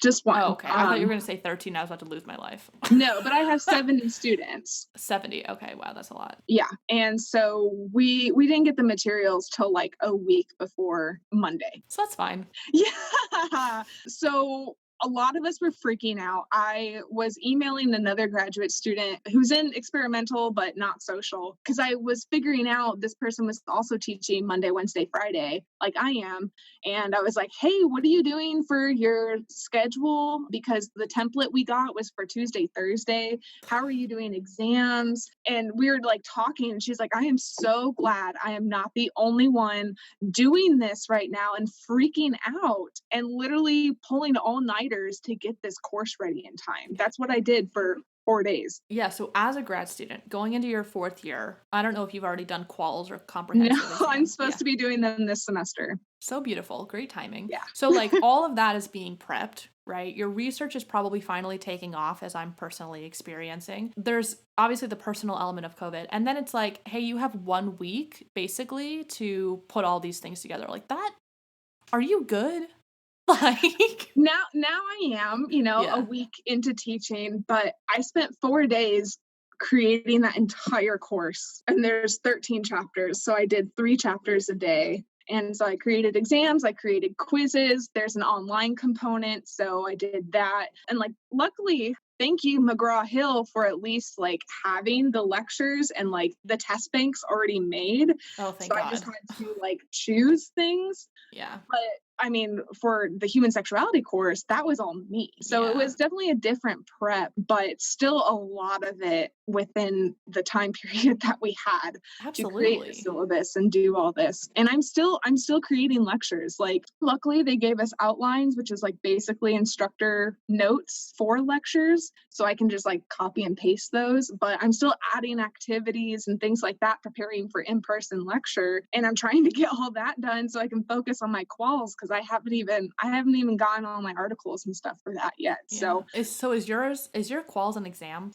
Speaker 2: Just one.
Speaker 1: Oh, okay. I thought you were going to say 13. I was about to lose my life.
Speaker 2: No, but I have 70 students.
Speaker 1: 70. Okay. Wow. That's a lot.
Speaker 2: Yeah. And so we didn't get the materials till like a week before Monday.
Speaker 1: So that's fine.
Speaker 2: Yeah. So a lot of us were freaking out. I was emailing another graduate student who's in experimental but not social because I was figuring out this person was also teaching Monday, Wednesday, Friday, like I am. And I was like, hey, what are you doing for your schedule? Because the template we got was for Tuesday, Thursday. How are you doing exams? And we were like talking, and she's like, I am so glad I am not the only one doing this right now and freaking out and literally pulling all-nighters to get this course ready in time. That's what I did for 4 days.
Speaker 1: Yeah, so as a grad student, going into your 4th year, I don't know if you've already done quals or comprehensive exams.
Speaker 2: No, I'm supposed to be doing them this semester.
Speaker 1: So beautiful. Great timing.
Speaker 2: Yeah.
Speaker 1: So like all of that is being prepped, right? Your research is probably finally taking off, as I'm personally experiencing. There's obviously the personal element of COVID. And then it's like, hey, you have 1 week basically to put all these things together. Like that, are you good? Like
Speaker 2: now I am,
Speaker 1: Yeah.
Speaker 2: a week into teaching, but I spent 4 days creating that entire course. And there's 13 chapters. So I did 3 chapters a day. And so I created exams, I created quizzes, there's an online component. So I did that. And like, luckily, thank you, McGraw-Hill, for at least like having the lectures and like the test banks already made.
Speaker 1: Oh, thank
Speaker 2: So
Speaker 1: God.
Speaker 2: I just had to like choose things.
Speaker 1: Yeah.
Speaker 2: But I mean, for the human sexuality course, that was all me. So it was definitely a different prep, but still a lot of it within the time period that we had to create the syllabus and do all this. And I'm still creating lectures. Like, luckily they gave us outlines, which is like basically instructor notes for lectures. So I can just like copy and paste those, but I'm still adding activities and things like that, preparing for in-person lecture. And I'm trying to get all that done so I can focus on my quals, because I haven't even gotten all my articles and stuff for that yet.
Speaker 1: Yeah. So is your quals an exam?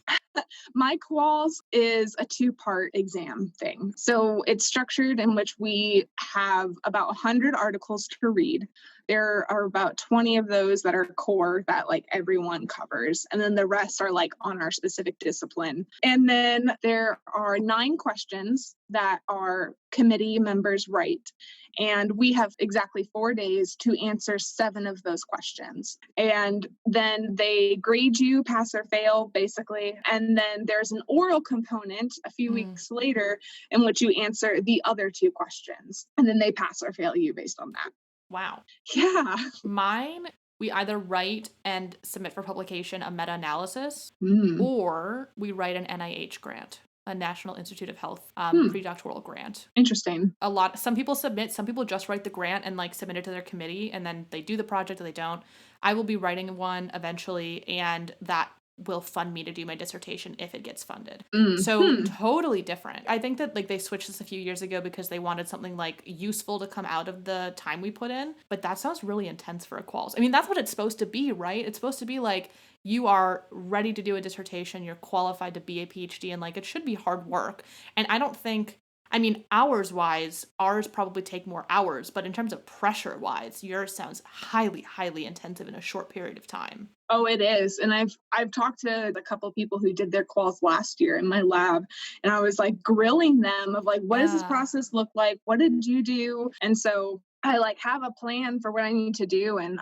Speaker 2: My quals is a 2-part exam thing. So it's structured in which we have about 100 articles to read. There are about 20 of those that are core that like everyone covers. And then the rest are like on our specific discipline. And then there are 9 questions that our committee members write. And we have exactly 4 days to answer 7 of those questions. And then they grade you, pass or fail, basically. And then there's an oral component a few weeks later in which you answer the other 2 questions. And then they pass or fail you based on that.
Speaker 1: Wow.
Speaker 2: Yeah.
Speaker 1: Mine, we either write and submit for publication a meta-analysis, or we write an NIH grant, a National Institute of Health predoctoral grant.
Speaker 2: Interesting.
Speaker 1: Some people submit, some people just write the grant and like submit it to their committee, and then they do the project or they don't. I will be writing one eventually, and that will fund me to do my dissertation if it gets funded. So totally different. I think that like they switched this a few years ago because they wanted something like useful to come out of the time we put in, but that sounds really intense for a quals. I mean, that's what it's supposed to be, right? It's supposed to be like you are ready to do a dissertation, you're qualified to be a PhD, and like it should be hard work. And I don't think, I mean, hours-wise, ours probably take more hours, but in terms of pressure-wise, yours sounds highly, highly intensive in a short period of time.
Speaker 2: Oh, it is. And I've talked to a couple of people who did their quals last year in my lab, and I was like grilling them of like, what does this process look like? What did you do? And so I like have a plan for what I need to do. And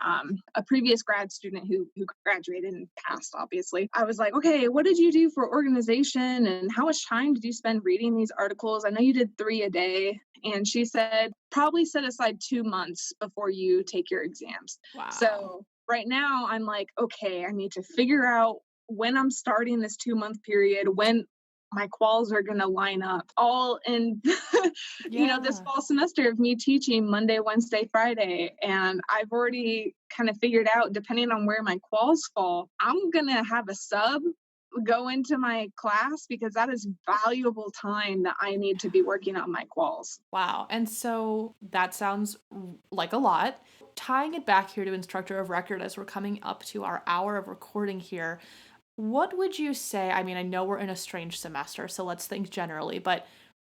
Speaker 2: a previous grad student who graduated and passed, obviously, I was like, okay, what did you do for organization? And how much time did you spend reading these articles? I know you did 3 a day. And she said, probably set aside 2 months before you take your exams.
Speaker 1: Wow.
Speaker 2: So right now I'm like, okay, I need to figure out when I'm starting this 2-month period, when my quals are going to line up all in, this
Speaker 1: Yeah.
Speaker 2: fall semester of me teaching Monday, Wednesday, Friday. And I've already kind of figured out, depending on where my quals fall, I'm going to have a sub go into my class because that is valuable time that I need to be working on my quals.
Speaker 1: Wow. And so that sounds like a lot. Tying it back here to Instructor of Record as we're coming up to our hour of recording here, what would you say? I mean, I know we're in a strange semester, so let's think generally, but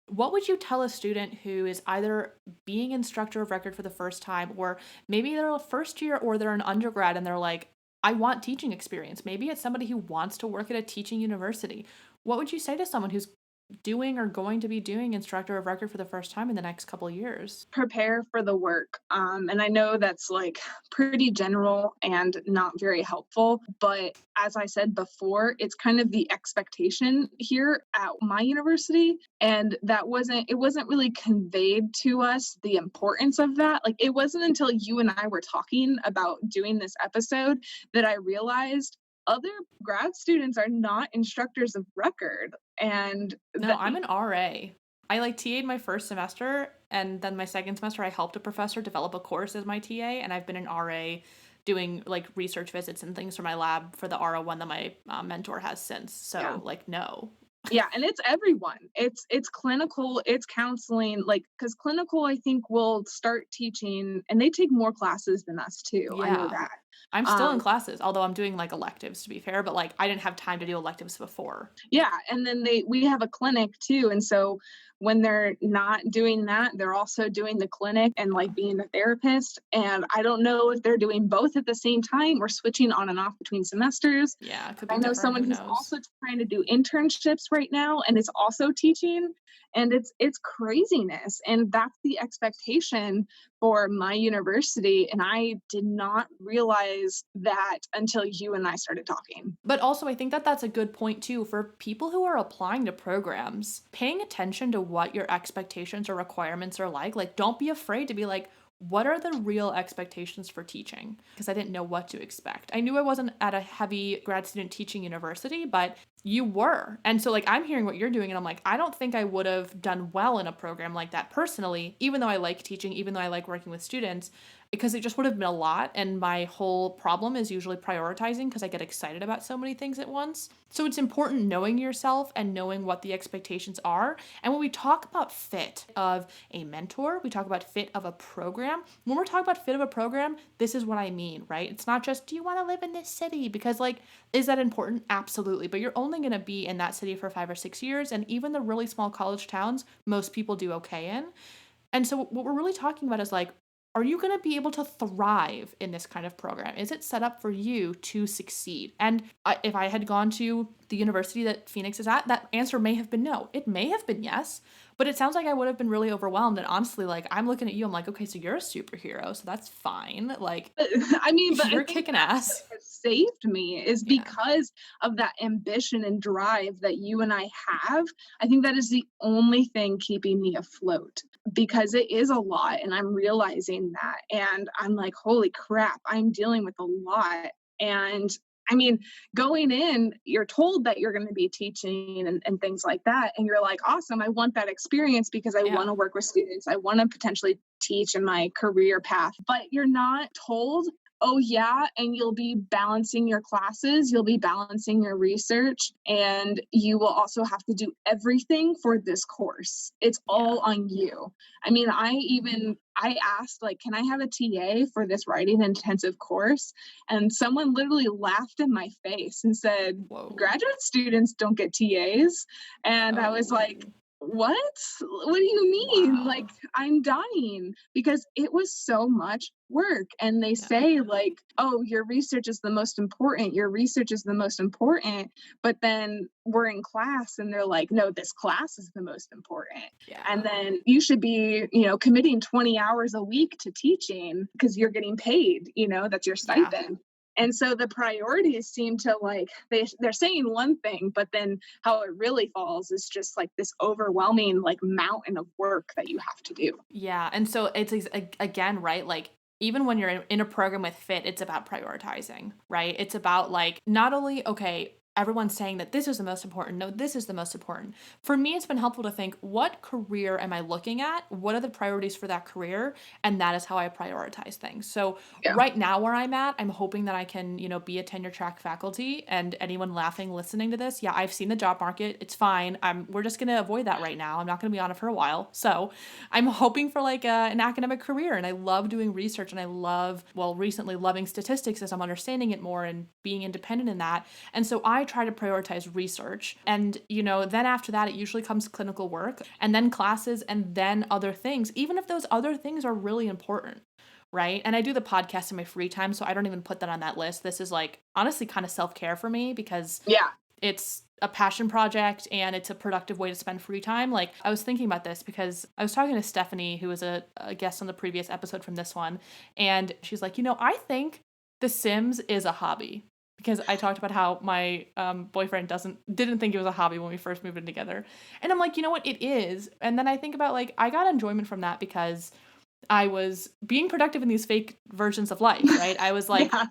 Speaker 1: what would you tell a student who is either being Instructor of Record for the first time, or maybe they're a first year or they're an undergrad and they're like, I want teaching experience. Maybe it's somebody who wants to work at a teaching university. What would you say to someone who's doing or going to be doing Instructor of Record for the first time in the next couple of years?
Speaker 2: Prepare for the work. And I know that's like pretty general and not very helpful. But as I said before, it's kind of the expectation here at my university. And it wasn't really conveyed to us the importance of that. Like, it wasn't until you and I were talking about doing this episode that I realized other grad students are not instructors of record. And
Speaker 1: No, I'm an RA. I like TA'd my first semester, and then my second semester I helped a professor develop a course as my TA, and I've been an RA doing like research visits and things for my lab for the RO1 that my mentor has since. So
Speaker 2: yeah.
Speaker 1: like, no.
Speaker 2: Yeah, and it's everyone. It's clinical, it's counseling, like, because clinical, I think, will start teaching, and they take more classes than us too. I know
Speaker 1: Yeah.
Speaker 2: that.
Speaker 1: I'm still in
Speaker 2: Um,
Speaker 1: classes, although I'm doing like electives to be fair, but like I didn't have time to do electives before.
Speaker 2: yeah, and then we have a clinic too, and so when they're not doing that, they're also doing the clinic and
Speaker 1: Yeah.
Speaker 2: like being a therapist. And I don't know if they're doing both at the same time or switching on and off between semesters.
Speaker 1: Yeah, it could be
Speaker 2: I know
Speaker 1: different,
Speaker 2: someone
Speaker 1: who
Speaker 2: who's
Speaker 1: knows.
Speaker 2: also trying to do internships right now and is also teaching, and it's craziness, and that's the expectation for my university, and I did not realize that until you and I started talking.
Speaker 1: But also, I think that that's a good point too for people who are applying to programs. Paying attention to what your expectations or requirements are like, don't be afraid to be like, what are the real expectations for teaching? Because I didn't know what to expect. I knew I wasn't at a heavy grad student teaching university, but you were. And so, like, I'm hearing what you're doing, and I'm like, I don't think I would have done well in a program like that personally, even though I like teaching, even though I like working with students, because it just would have been a lot. And my whole problem is usually prioritizing because I get excited about so many things at once. So it's important knowing yourself and knowing what the expectations are. And when we talk about fit of a mentor, we talk about fit of a program. When we're talking about fit of a program, this is what I mean, right? It's not just, do you want to live in this city? Because, like, is that important? Absolutely. But you're only going to be in that city for 5 or 6 years. And even the really small college towns, most people do okay in. And so what we're really talking about is like, are you going to be able to thrive in this kind of program? Is it set up for you to succeed? And if I had gone to the university that Phoenix is at, that answer may have been no. It may have been yes, but it sounds like I would have been really overwhelmed. And honestly, like, I'm looking at you, I'm like, okay, so you're a superhero, so that's fine. Like,
Speaker 2: I mean, but I
Speaker 1: you're
Speaker 2: think
Speaker 1: kicking
Speaker 2: that's
Speaker 1: ass.
Speaker 2: what has saved me is
Speaker 1: Yeah.
Speaker 2: because of that ambition and drive that you and I have. I think that is the only thing keeping me afloat because it is a lot, and I'm realizing that. And I'm like, holy crap, I'm dealing with a lot. And I mean, going in, you're told that you're going to be teaching and things like that. And you're like, awesome, I want that experience because I
Speaker 1: Yeah.
Speaker 2: want to work with students. I want to potentially teach in my career path. But you're not told, oh, yeah, and you'll be balancing your classes, you'll be balancing your research, and you will also have to do everything for this course. It's
Speaker 1: Yeah.
Speaker 2: all on you. I mean, I asked, like, can I have a TA for this writing intensive course? And someone literally laughed in my face and said,
Speaker 1: Whoa.
Speaker 2: graduate students don't get TAs. And I was
Speaker 1: Oh,
Speaker 2: like, what do you mean?
Speaker 1: wow.
Speaker 2: Like, I'm dying because it was so much work. And they
Speaker 1: Yeah.
Speaker 2: say, like, oh, your research is the most important, your research is the most important. But then we're in class and they're like, no, this class is the most important. And
Speaker 1: Yeah.
Speaker 2: then you should be, committing 20 hours a week to teaching because you're getting paid, that's your
Speaker 1: Yeah.
Speaker 2: stipend. And so the priorities seem to, like, they're saying one thing, but then how it really falls is just like this overwhelming, like, mountain of work that you have to do.
Speaker 1: Yeah. And so it's again, right? Like, even when you're in a program with fit, it's about prioritizing, right? It's about like, not only, okay, everyone's saying that this is the most important. No, this is the most important. For me, it's been helpful to think, what career am I looking at? What are the priorities for that career? And that is how I prioritize things. So
Speaker 2: Yeah.
Speaker 1: right now where I'm at, I'm hoping that I can, be a tenure track faculty. And anyone laughing, listening to this, yeah, I've seen the job market. It's fine. We're just going to avoid that right now. I'm not going to be on it for a while. So I'm hoping for like an academic career. And I love doing research, and I love, well, recently loving statistics as I'm understanding it more and being independent in that. And so I try to prioritize research. And, then after that, it usually comes clinical work, and then classes, and then other things, even if those other things are really important. Right. And I do the podcast in my free time, so I don't even put that on that list. This is like honestly kind of self-care for me, because
Speaker 2: Yeah.
Speaker 1: it's a passion project and it's a productive way to spend free time. Like, I was thinking about this because I was talking to Stephanie, who was a guest on the previous episode from this one. And she's like, I think The Sims is a hobby, because I talked about how my boyfriend didn't think it was a hobby when we first moved in together. And I'm like, you know what? It is. And then I think about, like, I got enjoyment from that because I was being productive in these fake versions of life, right? I was like,
Speaker 2: Yeah.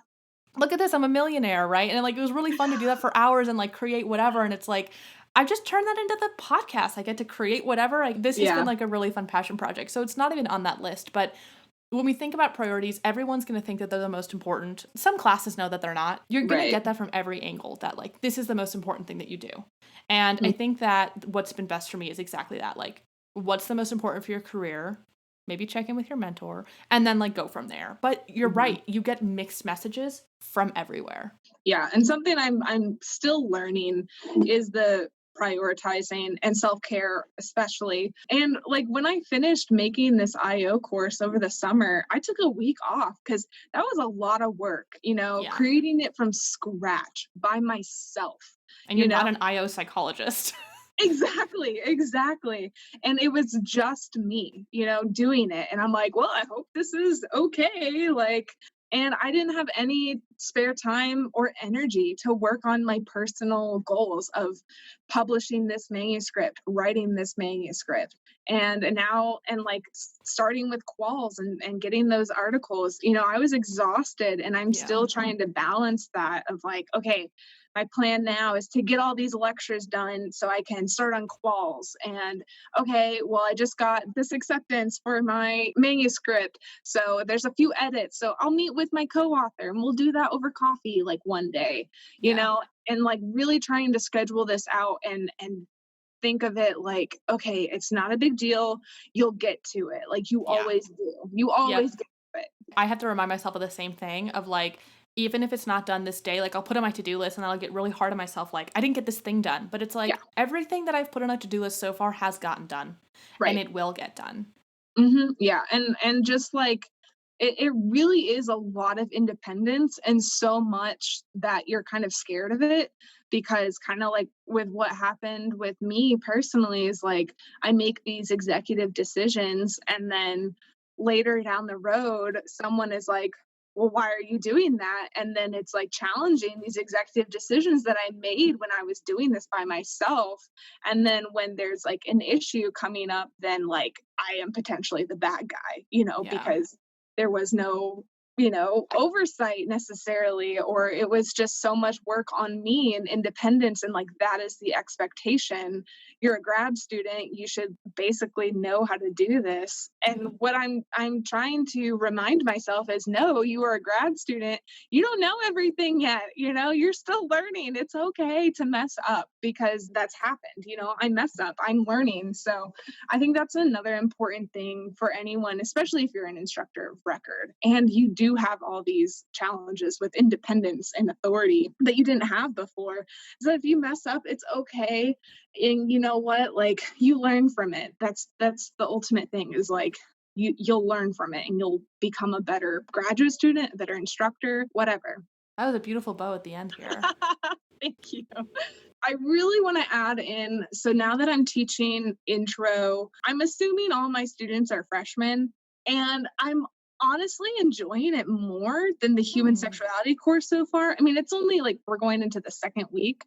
Speaker 1: look at this, I'm a millionaire, right? And like, it was really fun to do that for hours and like create whatever. And it's like, I've just turned that into the podcast. I get to create whatever. This has been like a really fun passion project. So it's not even on that list. But when we think about priorities, everyone's going to think that they're the most important. Some classes know that they're not. You're going to get that from every angle, that like, this is the most important thing that you do. And I think that what's been best for me is exactly that. Like, what's the most important for your career? Maybe check in with your mentor, and then like go from there. But you're right. You get mixed messages from everywhere.
Speaker 2: Yeah. And something I'm still learning is the prioritizing and self-care, especially. And like, when I finished making this IO course over the summer, I took a week off because that was a lot of work, creating it from scratch by myself.
Speaker 1: And you're not an IO psychologist.
Speaker 2: Exactly. And it was just me, doing it. And I'm like, well, I hope this is okay. Like, and I didn't have any spare time or energy to work on my personal goals of publishing this manuscript, writing this manuscript. And now, and like starting with quals and getting those articles, I was exhausted, and I'm still trying to balance that of like, okay, my plan now is to get all these lectures done so I can start on quals. And okay, well, I just got this acceptance for my manuscript, so there's a few edits. So I'll meet with my co-author and we'll do that over coffee like one day, and like really trying to schedule this out and think of it like, okay, it's not a big deal. You'll get to it. Like you always do. You always get to it.
Speaker 1: I have to remind myself of the same thing of like, even if it's not done this day, like I'll put on my to-do list and I'll get really hard on myself. Like, I didn't get this thing done, but it's like everything that I've put on a to-do list so far has gotten done, and it will get done.
Speaker 2: Yeah. And just like, it really is a lot of independence, and so much that you're kind of scared of it, because kind of like with what happened with me personally is like, I make these executive decisions, and then later down the road, someone is like, well, why are you doing that? And then it's like challenging these executive decisions that I made when I was doing this by myself. And then when there's like an issue coming up, then like I am potentially the bad guy, because there was no, oversight necessarily, or it was just so much work on me and independence. And like, that is the expectation. You're a grad student, you should basically know how to do this. And what I'm trying to remind myself is, no, you are a grad student. You don't know everything yet. You're still learning. It's okay to mess up, because that's happened. I mess up, I'm learning. So I think that's another important thing for anyone, especially if you're an instructor of record and you do have all these challenges with independence and authority that you didn't have before. So if you mess up, it's okay. And you know what? Like, you learn from it. That's the ultimate thing, is like, you'll learn from it and you'll become a better graduate student, a better instructor, whatever.
Speaker 1: That was a beautiful bow at the end here.
Speaker 2: Thank you. I really want to add in, so now that I'm teaching intro, I'm assuming all my students are freshmen, and I'm honestly enjoying it more than the human sexuality course so far. I mean, it's only like, we're going into the second week,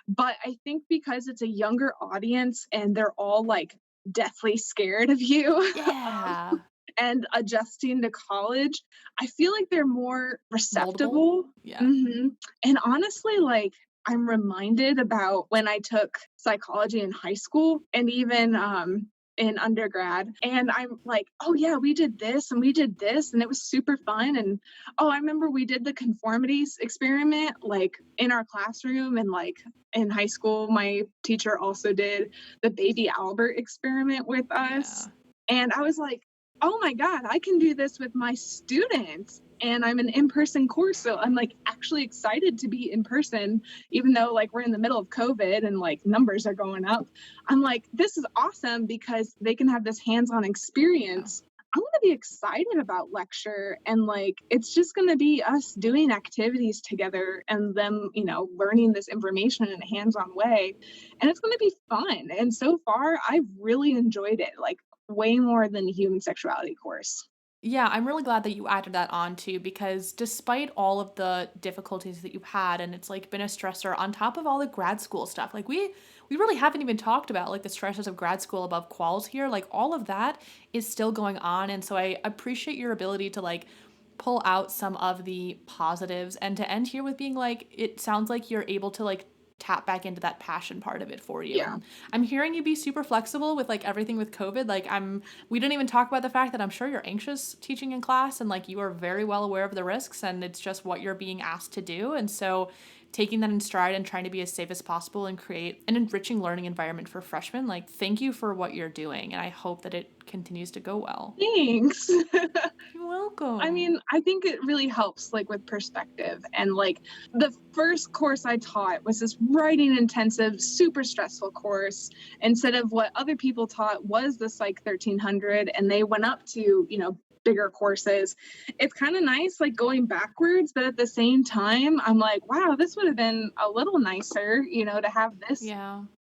Speaker 2: but I think because it's a younger audience and they're all like deathly scared of you.
Speaker 1: Yeah.
Speaker 2: And adjusting to college, I feel like they're more receptible.
Speaker 1: Moldable? Yeah.
Speaker 2: And honestly, like, I'm reminded about when I took psychology in high school and even in undergrad. And I'm like, oh, yeah, we did this and we did this. And it was super fun. And oh, I remember we did the conformities experiment like in our classroom. And like in high school, my teacher also did the baby Albert experiment with us. And I was like, oh my God, I can do this with my students. And I'm an in-person course. So I'm like actually excited to be in person, even though like we're in the middle of COVID and like numbers are going up. I'm like, this is awesome because they can have this hands-on experience. I'm going to be excited about lecture, and like it's just going to be us doing activities together and them, learning this information in a hands-on way. And it's going to be fun. And so far, I've really enjoyed it, like way more than the human sexuality course.
Speaker 1: Yeah, I'm really glad that you added that on too, because despite all of the difficulties that you've had, and it's like been a stressor on top of all the grad school stuff, like we really haven't even talked about like the stresses of grad school above quals here. Like all of that is still going on, and so I appreciate your ability to like pull out some of the positives and to end here with being like, it sounds like you're able to like tap back into that passion part of it for you.
Speaker 2: Yeah.
Speaker 1: I'm hearing you be super flexible with like everything with COVID. Like we didn't even talk about the fact that I'm sure you're anxious teaching in class and like you are very well aware of the risks and it's just what you're being asked to do. And so taking that in stride and trying to be as safe as possible and create an enriching learning environment for freshmen, like thank you for what you're doing. And I hope that it continues to go well.
Speaker 2: Thanks.
Speaker 1: You're welcome.
Speaker 2: I mean, I think it really helps like with perspective. And like the first course I taught was this writing intensive, super stressful course instead of what other people taught was the Psych 1300, and they went up to, bigger courses. It's kind of nice like going backwards, but at the same time, I'm like, wow, this would have been a little nicer, to have this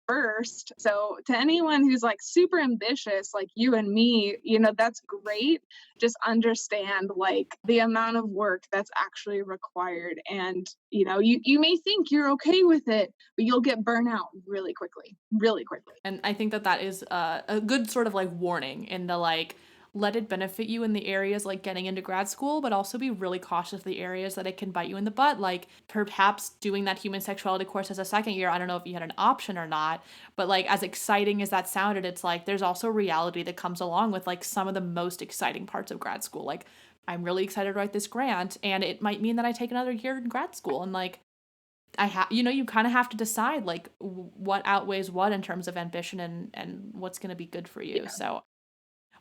Speaker 2: first. So to anyone who's like super ambitious, like you and me, that's great. Just understand like the amount of work that's actually required. And, you may think you're okay with it, but you'll get burnout really quickly, really quickly.
Speaker 1: And I think that is a good sort of like warning in the like, let it benefit you in the areas like getting into grad school, but also be really cautious of the areas that it can bite you in the butt. Like perhaps doing that human sexuality course as a second year, I don't know if you had an option or not, but like as exciting as that sounded, it's like there's also reality that comes along with like some of the most exciting parts of grad school. Like I'm really excited to write this grant and it might mean that I take another year in grad school, and like you kind of have to decide like what outweighs what in terms of ambition and what's going to be good for you. Yeah. So,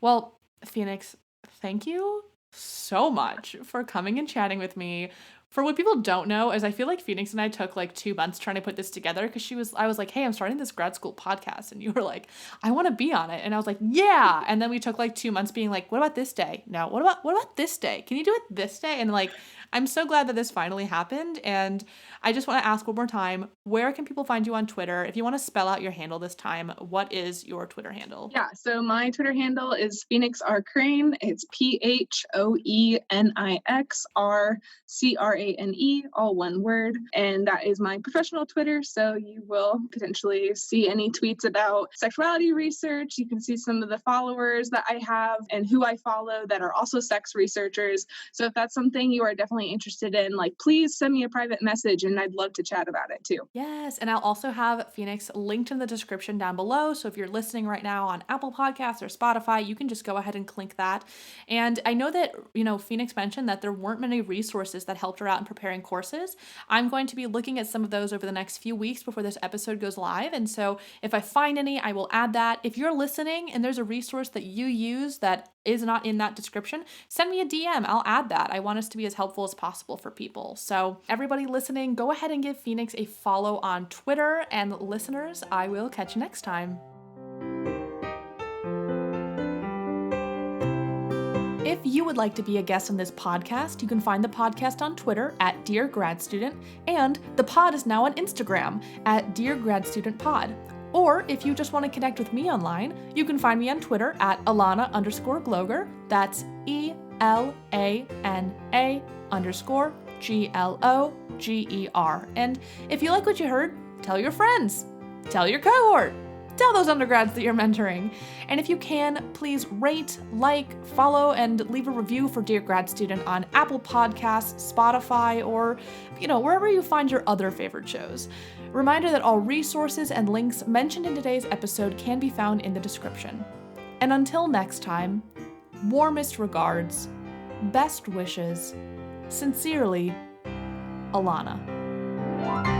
Speaker 1: well, Phoenix, thank you so much for coming and chatting with me. For what people don't know is I feel like Phoenix and I took like 2 months trying to put this together because I was like, hey, I'm starting this grad school podcast. And you were like, I want to be on it. And I was like, yeah. And then we took like 2 months being like, what about this day? No, what about this day? Can you do it this day? And like, I'm so glad that this finally happened. And I just want to ask one more time, where can people find you on Twitter? If you want to spell out your handle this time, what is your Twitter handle?
Speaker 2: Yeah, so my Twitter handle is Phoenix R Crane. It's PhoenixRCrane, all one word. And that is my professional Twitter. So you will potentially see any tweets about sexuality research. You can see some of the followers that I have and who I follow that are also sex researchers. So if that's something you are definitely interested in, like, please send me a private message and I'd love to chat about it too.
Speaker 1: Yes, and I'll also have Phoenix linked in the description down below. So if you're listening right now on Apple Podcasts or Spotify, you can just go ahead and click that. And I know that, Phoenix mentioned that there weren't many resources that helped her out in preparing courses. I'm going to be looking at some of those over the next few weeks before this episode goes live. And so if I find any, I will add that. If you're listening and there's a resource that you use that is not in that description, send me a DM. I'll add that. I want us to be as helpful as possible for people. So everybody listening, go ahead and give Phoenix a follow on Twitter. And listeners, I will catch you next time. If you would like to be a guest on this podcast, you can find the podcast on Twitter at Dear Grad Student, and the pod is now on Instagram at Dear Grad Student Pod. Or if you just want to connect with me online, you can find me on Twitter at Elana_Gloger. That's ELANA_GLOGER. And if you like what you heard, tell your friends, tell your cohort, Tell those undergrads that you're mentoring. And if you can, please rate, like, follow, and leave a review for Dear Grad Student on Apple Podcasts, Spotify, or, wherever you find your other favorite shows. Reminder that all resources and links mentioned in today's episode can be found in the description. And until next time, warmest regards, best wishes, sincerely, Elana.